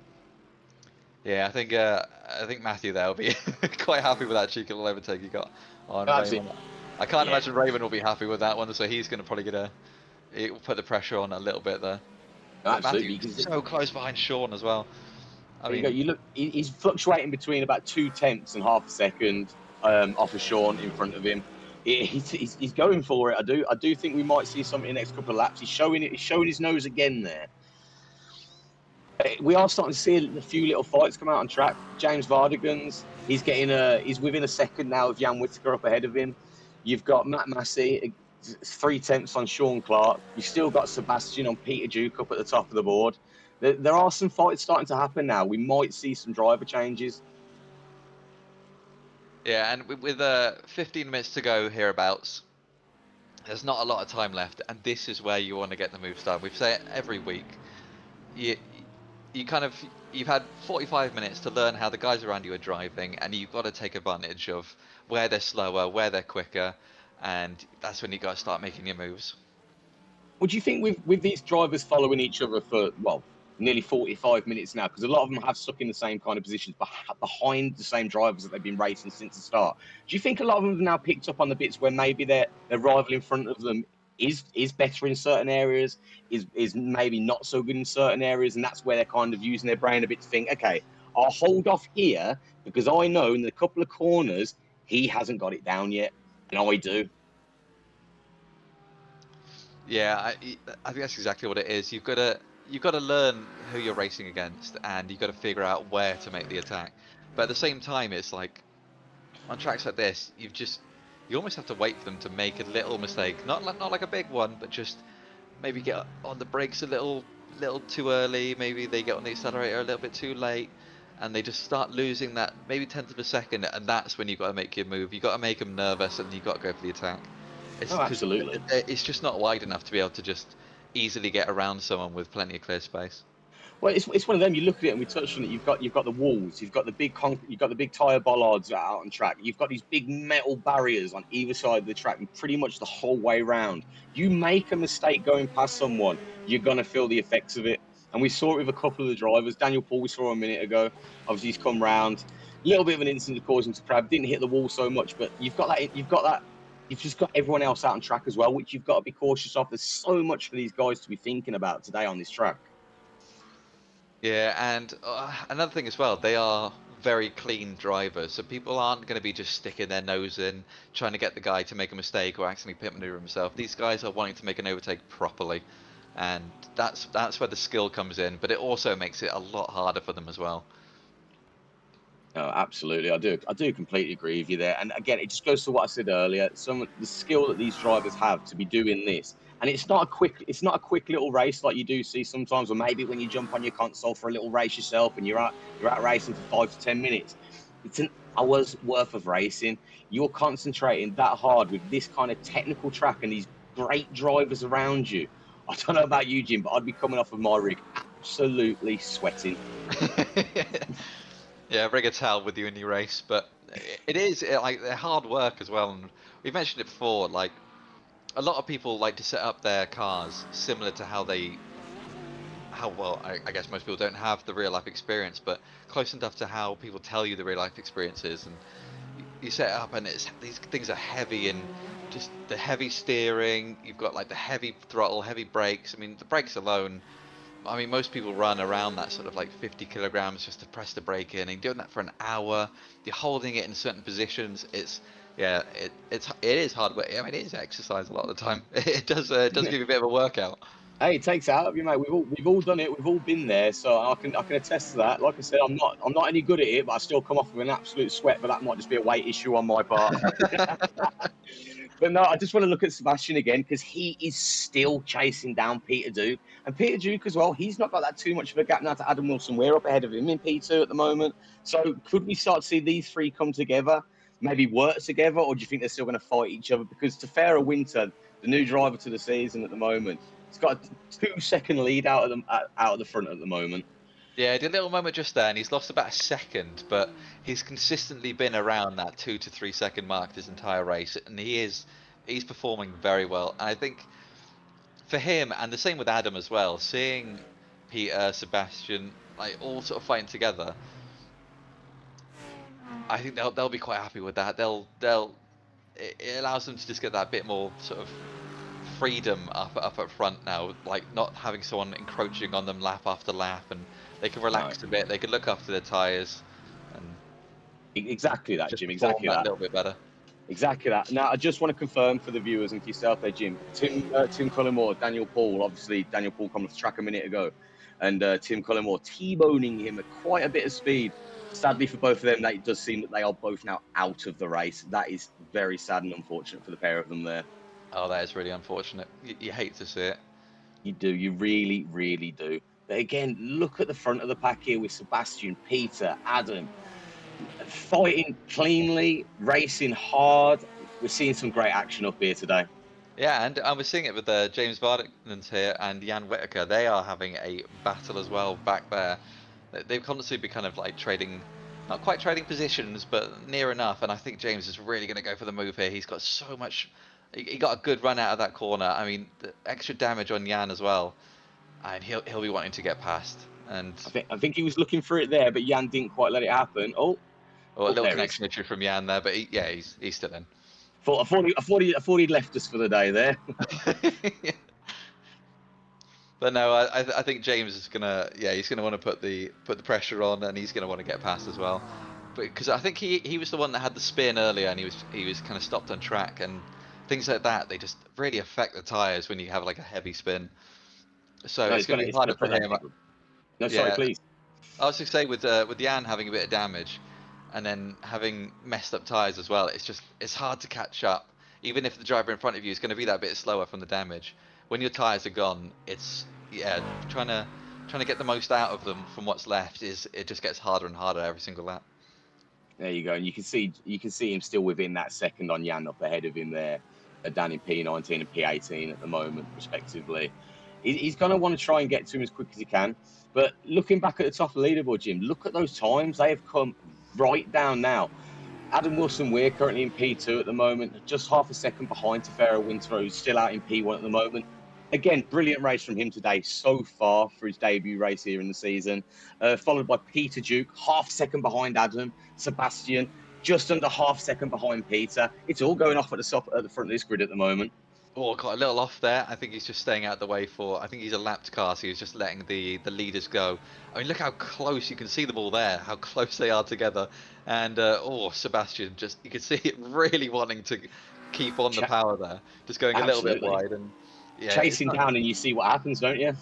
yeah, I think Matthew there will be quite happy with that cheeky little overtake he got on Absolutely. Raymond. I can't Yeah, imagine Raymond will be happy with that one, so he's going to probably it will put the pressure on a little bit there. But Matthew absolutely. Because so close behind Sean as well. I there you go. mean, You look, he's fluctuating between about 2/10 and half a second off of Sean in front of him. He's going for it. I do think we might see something in the next couple of laps. He's showing it. He's showing his nose again there. We are starting to see a few little fights come out on track. James Vardigan's, he's within a second now of Jan Whittaker up ahead of him. You've got Matt Massey, 3/10 on Sean Clark. You've still got Sebastian on Peter Duke up at the top of the board. There are some fights starting to happen now. We might see some driver changes. yeah, and with 15 minutes to go hereabouts, there's not a lot of time left, and this is where you want to get the moves done. We've said it every week. You've had 45 minutes to learn how the guys around you are driving, and you've got to take advantage of where they're slower, where they're quicker, and that's when you got to start making your moves. What do you think with these drivers following each other for, well, nearly 45 minutes now? Because a lot of them have stuck in the same kind of positions behind the same drivers that they've been racing since the start. Do you think a lot of them have now picked up on the bits where maybe their rival in front of them is better in certain areas, is maybe not so good in certain areas, and that's where they're kind of using their brain a bit to think, okay, I'll hold off here because I know in a couple of corners he hasn't got it down yet, and I do. Yeah, I think that's exactly what it is. You've got to learn who you're racing against, and you've got to figure out where to make the attack. But at the same time, it's like on tracks like this, you almost have to wait for them to make a little mistake, not like a big one, but just maybe get on the brakes a little too early. Maybe they get on the accelerator a little bit too late, and they just start losing that maybe tenth of a second, and that's when you've got to make your move. You've got to make them nervous, and you've got to go for the attack. It's Oh, because absolutely. it's just not wide enough to be able to just easily get around someone with plenty of clear space. Well, it's one of them. You look at it, and we touched on it. You've got the walls, you've got the you've got the big tire bollards out on track. You've got these big metal barriers on either side of the track, and pretty much the whole way round. You make a mistake going past someone, you're gonna feel the effects of it. And we saw it with a couple of the drivers. Daniel Paul, we saw a minute ago. Obviously, he's come round. A little bit of an incident causing to crab. Didn't hit the wall so much, but you've got that. You've got that. You've just got everyone else out on track as well, which you've got to be cautious of. There's so much for these guys to be thinking about today on this track. Yeah, and another thing as well, they are very clean drivers, so people aren't going to be just sticking their nose in, trying to get the guy to make a mistake or accidentally pit maneuver himself. These guys are wanting to make an overtake properly, and that's where the skill comes in, but it also makes it a lot harder for them as well. Oh, absolutely, I do completely agree with you there. And again, it just goes to what I said earlier. Some of the skill that these drivers have to be doing this, and it's not a quick little race like you do see sometimes, or maybe when you jump on your console for a little race yourself and you're out racing for 5 to 10 minutes. It's an hour's worth of racing. You're concentrating that hard with this kind of technical track and these great drivers around you. I don't know about you, Jim, but I'd be coming off of my rig absolutely sweating. Yeah, bring a towel with you in your race, but it is like they're hard work as well. And we've mentioned it before. Like a lot of people like to set up their cars similar to how well I guess most people don't have the real life experience, but close enough to how people tell you the real life experience is. And you set it up, and these things are heavy, and just the heavy steering. You've got like the heavy throttle, heavy brakes. I mean, the brakes alone. I mean, most people run around that sort of like 50 kilograms just to press the brake in, and you're doing that for an hour. You're holding it in certain positions. It is hard work. I mean, it is exercise a lot of the time. It does give you a bit of a workout. Hey, it takes it out of you, mate. We've all done it. We've all been there, so I can attest to that. Like I said, I'm not any good at it, but I still come off with an absolute sweat. But that might just be a weight issue on my part. But no, I just want to look at Sebastian again because he is still chasing down Peter Duke, and Peter Duke as well. He's not got that too much of a gap now to Adam Wilson. We're up ahead of him in P2 at the moment. So could we start to see these three come together, maybe work together, or do you think they're still going to fight each other? Because Tefera Winter, the new driver to the season at the moment, He's got a 2-second lead out of the front at the moment. Yeah, he did a little moment just there, and he's lost about a second, but he's consistently been around that 2 to 3 second mark this entire race, and he's performing very well. And I think for him, and the same with Adam as well, seeing Peter, Sebastian, like all sort of fighting together, I think they'll be quite happy with that. It allows them to just get that bit more sort of freedom up front now, like not having someone encroaching on them lap after lap, and they can relax a bit. They can look after their tyres and Exactly that, just Jim. perform Exactly that that. little bit better. Exactly that. Now, I just want to confirm for the viewers and for yourself there, Jim. Tim Cullimore, Daniel Paul. Obviously, Daniel Paul come off the track a minute ago, and Tim Cullimore T-boning him at quite a bit of speed. Sadly for both of them, it does seem that they are both now out of the race. That is very sad and unfortunate for the pair of them there. Oh, that is really unfortunate. You hate to see it. You do. You really, really do. But again, look at the front of the pack here with Sebastian, Peter, Adam, fighting cleanly, racing hard. We're seeing some great action up here today. Yeah, and I was seeing it with James Vardens here and Jan Whittaker. They are having a battle as well back there. They've constantly been kind of like trading, not quite trading positions, but near enough. And I think James is really going to go for the move here. He's got so much. He got a good run out of that corner. I mean, the extra damage on Jan as well, and he'll be wanting to get past. And I think he was looking for it there, but Jan didn't quite let it happen. a little there connection issue from Jan there, but he's still in. I thought he'd left us for the day there. But no, I think James is he's gonna want to put the pressure on, and he's gonna want to get past as well. But because I think he was the one that had the spin earlier, and he was kind of stopped on track, and things like that, they just really affect the tires when you have like a heavy spin. So it's gonna be harder for him. No, sorry, please. I was just say with Jan having a bit of damage, and then having messed up tires as well, it's hard to catch up. Even if the driver in front of you is going to be that bit slower from the damage, when your tires are gone, it's trying to get the most out of them from what's left it just gets harder and harder every single lap. There you go, and you can see him still within that second on Jan up ahead of him there, down in P19 and P18 at the moment, respectively. He's going to want to try and get to him as quick as he can. But looking back at the top of the leaderboard, Jim, look at those times. They have come right down now. Adam Wilson, we're currently in P2 at the moment, just half a second behind Tefero Winter, who's still out in P1 at the moment. Again, brilliant race from him today so far for his debut race here in the season. Followed by Peter Duke, half a second behind Adam. Sebastian, just under half a second behind Peter. It's all going off at the front of this grid at the moment. Oh, got a little off there. I think he's just staying out of the way I think he's a lapped car, so he's just letting the leaders go. I mean, look how close, you can see them all there, how close they are together. And, Sebastian, you can see it really wanting to keep on the power there. Just going a little bit wide. And chasing down, and you see what happens, don't you?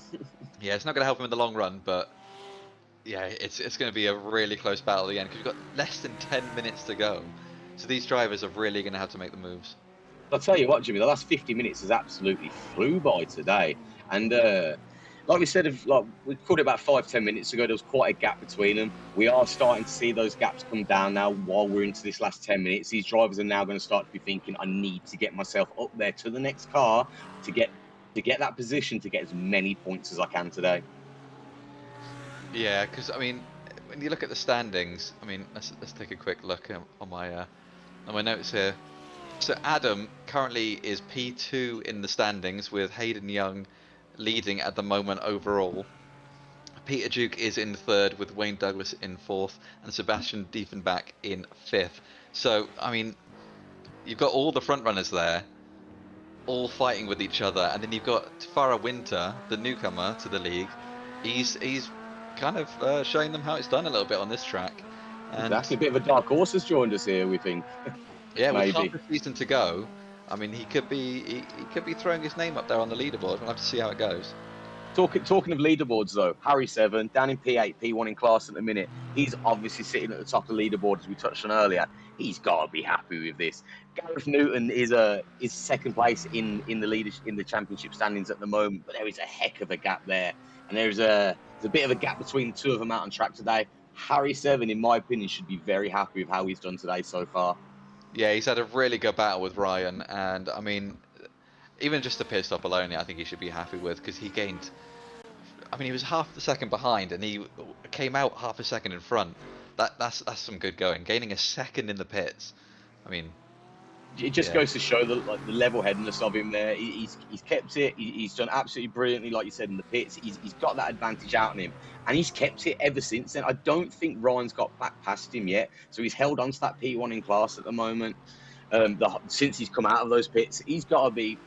Yeah, it's not going to help him in the long run, but yeah, it's going to be a really close battle at the end, because we've got less than 10 minutes to go. So these drivers are really going to have to make the moves. I'll tell you what, Jimmy, the last 50 minutes has absolutely flew by today. And like we said, we called it about 5-10 minutes ago, there was quite a gap between them. We are starting to see those gaps come down now while we're into this last 10 minutes. These drivers are now going to start to be thinking, I need to get myself up there to the next car to get that position, to get as many points as I can today. Yeah, because, I mean, when you look at the standings, I mean, let's take a quick look on my notes here. So Adam currently is P2 in the standings, with Hayden Young leading at the moment overall. Peter Duke is in third, with Wayne Douglas in fourth, and Sebastian Diefenbach in fifth. So, I mean, you've got all the front runners there, all fighting with each other, and then you've got Tefero Winter, the newcomer to the league. He's kind of showing them how it's done a little bit on this track. And exactly, a bit of a dark horse has joined us here, we think. Yeah, with half a season to go, I mean, he could be throwing his name up there on the leaderboard. We'll have to see how it goes. Talking of leaderboards, though, Harry Seven down in P8, P1 in class at the minute. He's obviously sitting at the top of the leaderboard, as we touched on earlier. He's got to be happy with this. Gareth Newton is second place in the championship standings at the moment, but there is a heck of a gap there, and there's a bit of a gap between the two of them out on track today. Harry Seven, in my opinion, should be very happy with how he's done today so far. Yeah, he's had a really good battle with Ryan, and I mean, even just the pit stop alone, I think he should be happy with, because he gained. I mean, he was half a second behind, and he came out half a second in front. That's some good going. Gaining a second in the pits. I mean, It just yeah. goes to show the level headedness of him there. He's kept it. He's done absolutely brilliantly, like you said, in the pits. He's got that advantage out on him, and he's kept it ever since then. I don't think Ryan's got back past him yet, so he's held on to that P1 in class at the moment. Since he's come out of those pits, he's got to be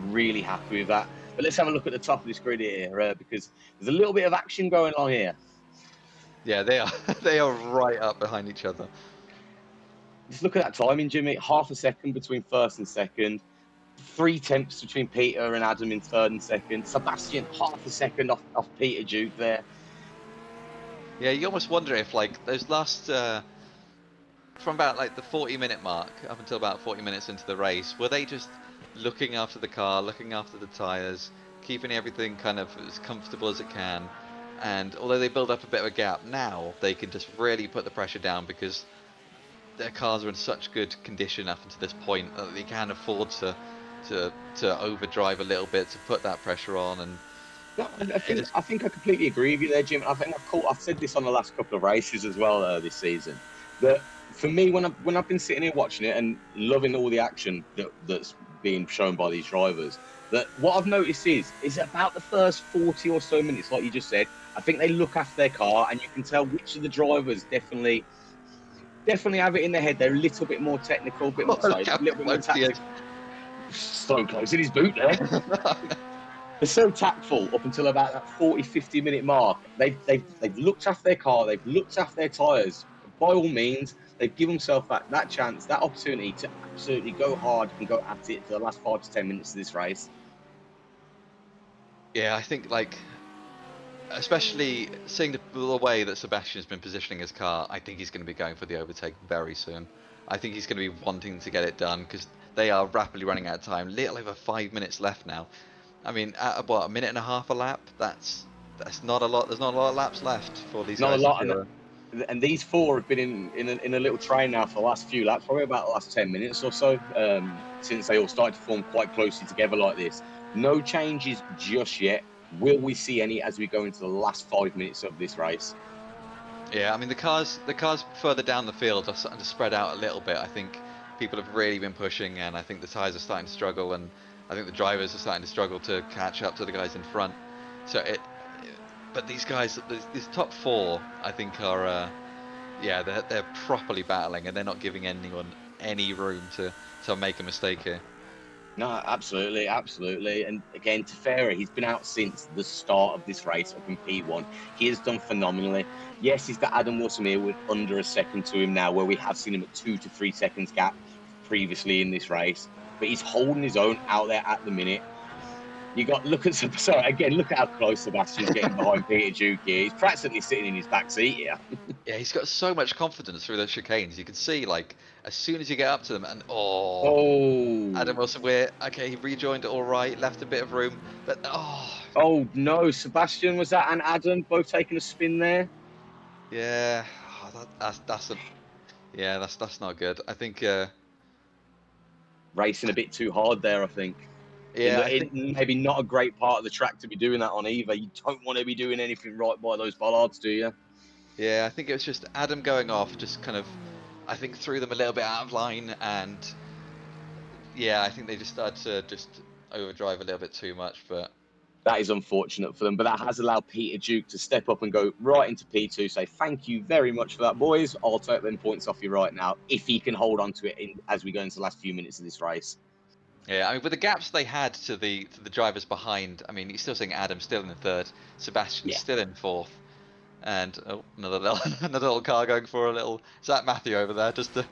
really happy with that. But let's have a look at the top of this grid here, because there's a little bit of action going on here. Yeah, they are they are right up behind each other. Just look at that timing, Jimmy. Half a second between first and second. 3 tenths between Peter and Adam in third and second. Sebastian, half a second off Peter Duke there. Yeah, you almost wonder if like those last from about like the 40-minute mark up until about 40 minutes into the race, were they just looking after the car, looking after the tyres, keeping everything kind of as comfortable as it can? And although they build up a bit of a gap, now they can just really put the pressure down because their cars are in such good condition up until this point that they can afford to overdrive a little bit to put that pressure on. And No, I think I completely agree with you there, Jim. I think I've said this on the last couple of races as well this season. That for me, when I've been sitting here watching it and loving all the action that's being shown by these drivers, that what I've noticed is about the first 40 or so minutes, like you just said, I think they look after their car, and you can tell which of the drivers definitely have it in their head. They're a little bit more technical, a little bit more tactical. So close in his boot there. They're so tactful up until about that 40, 50-minute mark. They've looked after their car, they've looked after their tyres. By all means, they've given themselves that chance, that opportunity to absolutely go hard and go at it for the last 5 to 10 minutes of this race. Yeah, I think like, especially seeing the way that Sebastian's been positioning his car, I think he's going to be going for the overtake very soon. I think he's going to be wanting to get it done because they are rapidly running out of time. Little over 5 minutes left now. I mean, at what, a minute and a half a lap? That's not a lot. There's not a lot of laps left for these Not a guys to lot, do. and these four have been in a little train now for the last few laps, probably about the last 10 minutes or so, since they all started to form quite closely together like this. No changes just yet. Will we see any as we go into the last 5 minutes of this race? Yeah, I mean the cars further down the field are starting to spread out a little bit. I think people have really been pushing, and I think the tyres are starting to struggle, and I think the drivers are starting to struggle to catch up to the guys in front. So but these guys, these top four, I think are, yeah, they're properly battling, and they're not giving anyone any room to make a mistake here. No, absolutely, absolutely. And again, Tefera, he's been out since the start of this race up in P1. He has done phenomenally. Yes, he's got Adam Wilson here with under a second to him now, where we have seen him at 2 to 3 seconds gap previously in this race. But he's holding his own out there at the minute. Look at how close Sebastian's getting behind Peter Duke here. He's practically sitting in his back seat here. Yeah, he's got so much confidence through those chicanes. You can see, like, as soon as you get up to them, and Adam Oh, Wilson, okay, he rejoined all right, left a bit of room, but oh no, Sebastian was that and Adam both taking a spin there. yeah, that's not good. I think, Racing a bit too hard there, I think. yeah, I think, Maybe not a great part of the track to be doing that on either. You don't want to be doing anything right by those bollards, do you? yeah, I think it was just Adam going off, just kind of, I think threw them a little bit out of line, and yeah, I think they just started to just overdrive a little bit too much, but. That is unfortunate for them, but that has allowed Peter Duke to step up and go right into P2, say thank you very much for that, boys. I'll take them points off you right now, if he can hold on to it as we go into the last few minutes of this race. Yeah, I mean, with the gaps they had to the drivers behind, I mean, you're still seeing Adam still in third, Sebastian Yeah. still in fourth, and another little another little car going for a little. Is that Matthew over there just to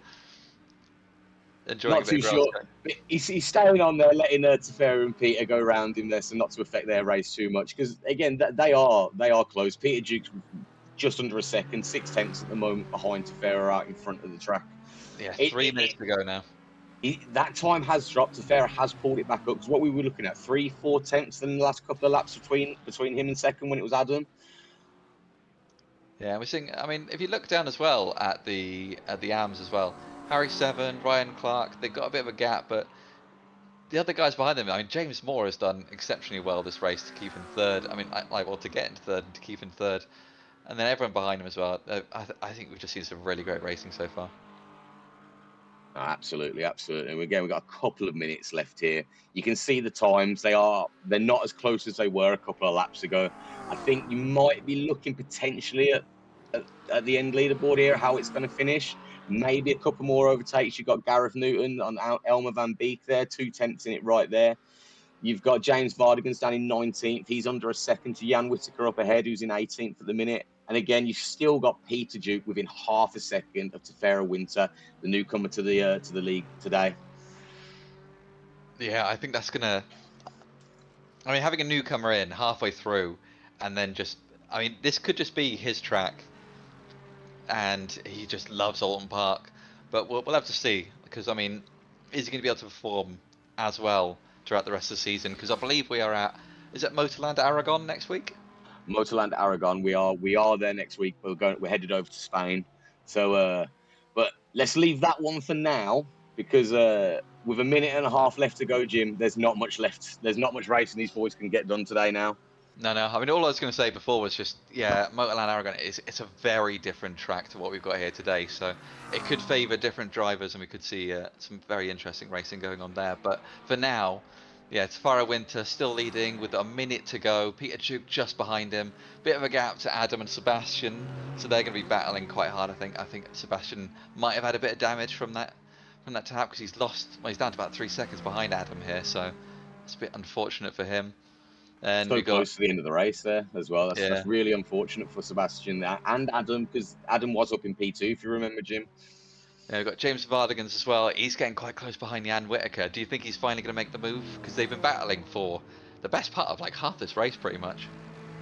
enjoying Not a bit too of grass? sure. But he's staying on there, letting Tefera and Peter go around him there, so not to affect their race too much. Because again, they are close. Peter Duke's just under a second, 6 tenths at the moment behind Tefera out in front of the track. Yeah, 3 minutes to go now. That time has dropped. Tefera has pulled it back up because what we were looking at 3, 4 tenths in the last couple of laps between him and second when it was Adam. Yeah, we're seeing. I mean, if you look down as well at the AMs as well, Harry 7, Ryan Clark, they've got a bit of a gap, but the other guys behind them, I mean, James Moore has done exceptionally well this race to keep in third. I mean, well, to get into third and to keep in third. And then everyone behind him as well. I think we've just seen some really great racing so far. Absolutely, absolutely. And again, we've got a couple of minutes left here. You can see the times. They're not as close as they were a couple of laps ago. I think you might be looking potentially at the end leaderboard here, how it's going to finish. Maybe a couple more overtakes. You've got Gareth Newton on Elmer Van Beek there, 2/10 in it right there. You've got James Vardigan standing 19th. He's under a second to Jan Whittaker up ahead, who's in 18th at the minute. And again, you've still got Peter Duke within half a second of Tefera Winter, the newcomer to the league today. Yeah, I think that's gonna. I mean, having a newcomer in halfway through, and then I mean, this could just be his track, and he just loves Oulton Park. But we'll have to see, because I mean, is he going to be able to perform as well throughout the rest of the season? Because I believe we are is it Motorland Aragon next week? Motorland Aragon, we are there next week. We're headed over to Spain. So, but let's leave that one for now, because with a minute and a half left to go, Jim, there's not much left. There's not much racing these boys can get done today now. No. I mean, all I was going to say before was just, yeah, Motorland Aragon it's a very different track to what we've got here today. So it could favour different drivers, and we could see some very interesting racing going on there. But for now, yeah, Tefera Winter still leading with a minute to go. Peter Duke just behind him. Bit of a gap to Adam and Sebastian, so they're going to be battling quite hard. I think Sebastian might have had a bit of damage from that tap, because he's lost. Well, he's down to about 3 seconds behind Adam here, so it's a bit unfortunate for him. And So we got close to the end of the race there as well. That's really unfortunate for Sebastian there and Adam, because Adam was up in P2, if you remember, Jim. Yeah, we've got James Vardigans as well. He's getting quite close behind Jan Whittaker. Do you think he's finally going to make the move? Because they've been battling for the best part of like half this race, pretty much.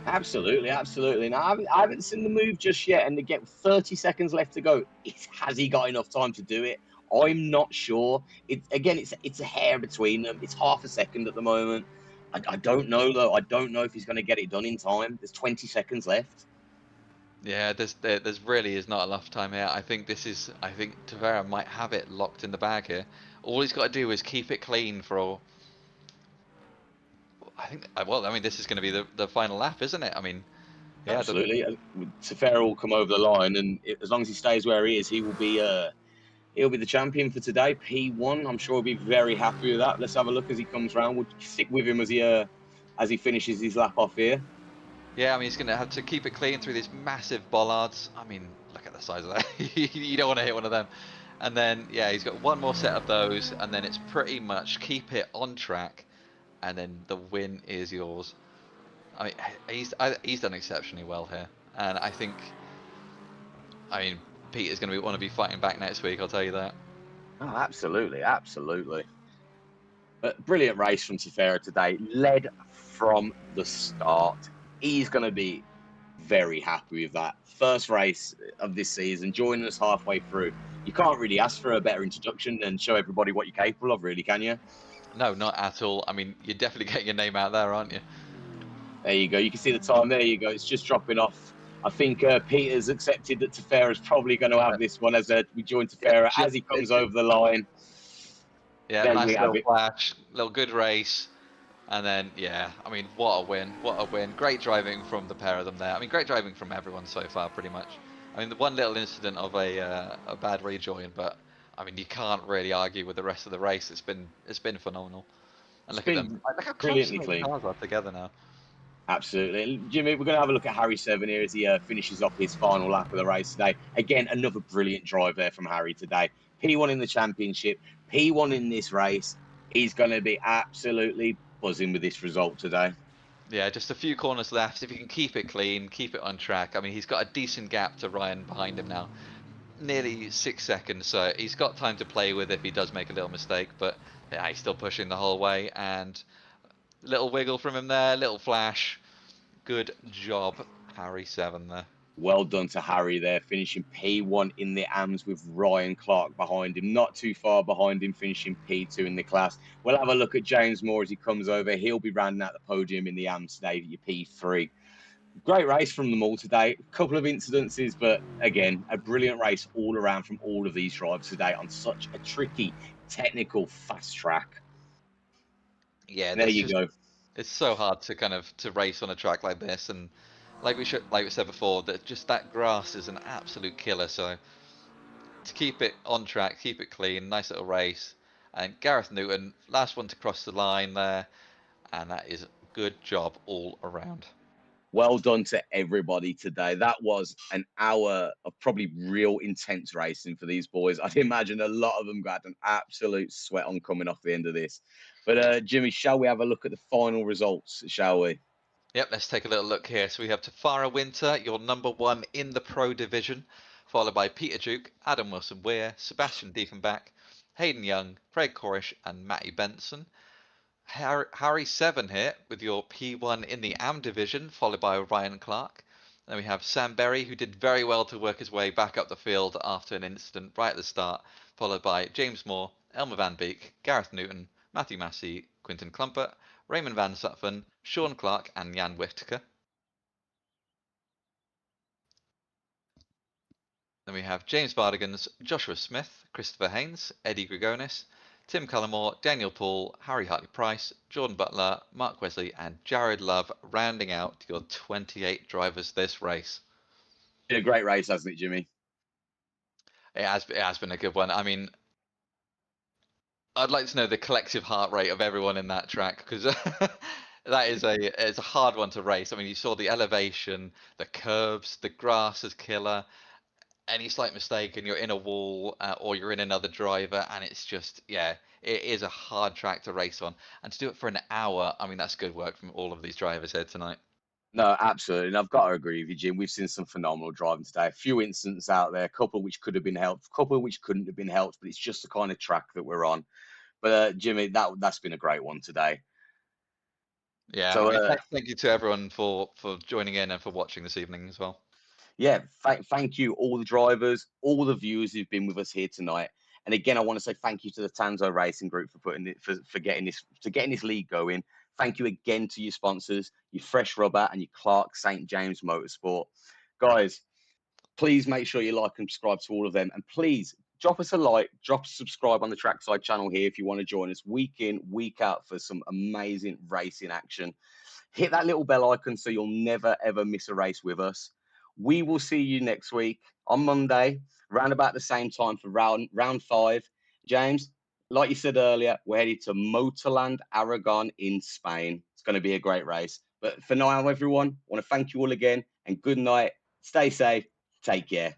Absolutely, absolutely. Now, I haven't seen the move just yet, and to get 30 seconds left to go, has he got enough time to do it? I'm not sure. It's a hair between them. It's half a second at the moment. I don't know, though. I don't know if he's going to get it done in time. There's 20 seconds left. Yeah, there's really is not enough time here. I think Tavera might have it locked in the bag here. All he's got to do is keep it clean for. Well, I mean, this is going to be the final lap, isn't it? I mean, yeah, Absolutely. Tefera will come over the line, and as long as he stays where he is, he'll be the champion for today. P1. I'm sure he'll be very happy with that. Let's have a look as he comes round. We'll stick with him as he finishes his lap off here. Yeah, I mean, he's going to have to keep it clean through these massive bollards. I mean, look at the size of that. You don't want to hit one of them. And then, yeah, he's got one more set of those, and then it's pretty much keep it on track, and then the win is yours. I mean, he's done exceptionally well here, and I mean, Peter's going to want to be fighting back next week. I'll tell you that. Oh, absolutely, absolutely. Brilliant race from Tefera today. Led from the start. He's going to be very happy with that. First race of this season, joining us halfway through. You can't really ask for a better introduction and show everybody what you're capable of, really, can you? No, not at all. I mean, you're definitely getting your name out there, aren't you? There you go. You can see the time. There you go. It's just dropping off. I think Peter's accepted that Tefera's probably going to have this one as we join Tefera as he comes over the line. Yeah, then nice little flash, little good race. And then, yeah, I mean, what a win. What a win. Great driving from the pair of them there. I mean, great driving from everyone so far, pretty much. I mean, the one little incident of a bad rejoin, but, I mean, you can't really argue with the rest of the race. It's been phenomenal. And look at them. Look how close the cars are together now. Absolutely. Jimmy, we're going to have a look at Harry 7 here as he finishes off his final lap of the race today. Again, another brilliant drive there from Harry today. P1 in the championship, P1 in this race. He's going to be absolutely buzzing with this result today. Yeah, just a few corners left. If you can keep it clean, keep it on track. I mean, he's got a decent gap to Ryan behind him now. Nearly 6 seconds, so he's got time to play with if he does make a little mistake. But yeah, he's still pushing the whole way. And little wiggle from him there, little flash. Good job, Harry 7 there. Well done to Harry there, finishing P1 in the AMS with Ryan Clark behind him. Not too far behind him, finishing P2 in the class. We'll have a look at James Moore as he comes over. He'll be rounding out the podium in the AMS today, your P3. Great race from them all today. A couple of incidences, but again, a brilliant race all around from all of these drivers today on such a tricky, technical, fast track. Yeah, There there's you just go. it's so hard to kind of to race on a track like this, and like we said before, that just that grass is an absolute killer. So to keep it on track, keep it clean, nice little race. And Gareth Newton, last one to cross the line there, and that is good job all around. Well done to everybody today. That was an hour of probably real intense racing for these boys. I'd imagine a lot of them got an absolute sweat on coming off the end of this. But Jimmy, shall we have a look at the final results, shall we? Yep, let's take a little look here. So we have Tafara Winter, your number one in the Pro Division, followed by Peter Duke, Adam Wilson-Weir, Sebastian Diefenbach, Hayden Young, Craig Corish, and Matty Benson. Harry Seven here with your P1 in the AM division, followed by Ryan Clark. Then we have Sam Berry, who did very well to work his way back up the field after an incident right at the start, followed by James Moore, Elmer Van Beek, Gareth Newton, Matthew Massey, Quinton Clumpert, Raymond Van Zutphen, Sean Clark, and Jan Whittaker. Then we have James Vardigans, Joshua Smith, Christopher Haynes, Eddie Grigonis, Tim Cullimore, Daniel Paul, Harry Hartley-Price, Jordan Butler, Mark Wesley, and Jared Love, rounding out your 28 drivers this race. Been a great race, hasn't it, Jimmy? It has been a good one. I mean, I'd like to know the collective heart rate of everyone in that track, because it's a hard one to race. I mean, you saw the elevation, the curves, the grass is killer. Any slight mistake and you're in a wall or you're in another driver, and it's just, yeah, it is a hard track to race on. And to do it for an hour, I mean, that's good work from all of these drivers here tonight. No, absolutely. And I've got to agree with you, Jim. We've seen some phenomenal driving today. A few incidents out there, a couple which could have been helped, a couple which couldn't have been helped, but it's just the kind of track that we're on. But Jimmy, that's been a great one today. Yeah, I So mean, thank you to everyone for joining in and for watching this evening as well. yeah, thank you, all the drivers, all the viewers who've been with us here tonight. And again, I want to say thank you to the Tanzo Racing Group for putting it for getting this league going. Thank you again to your sponsors, your Fresh Rubber and your Clark St. James Motorsport. Guys, please make sure you like and subscribe to all of them. And please drop us a like, drop a subscribe on the Trackside channel here if you want to join us week in, week out for some amazing racing action. Hit that little bell icon so you'll never, ever miss a race with us. We will see you next week on Monday, around about the same time for round 5. James, like you said earlier, we're headed to Motorland Aragon in Spain. It's going to be a great race. But for now, everyone, I want to thank you all again and good night. Stay safe. Take care.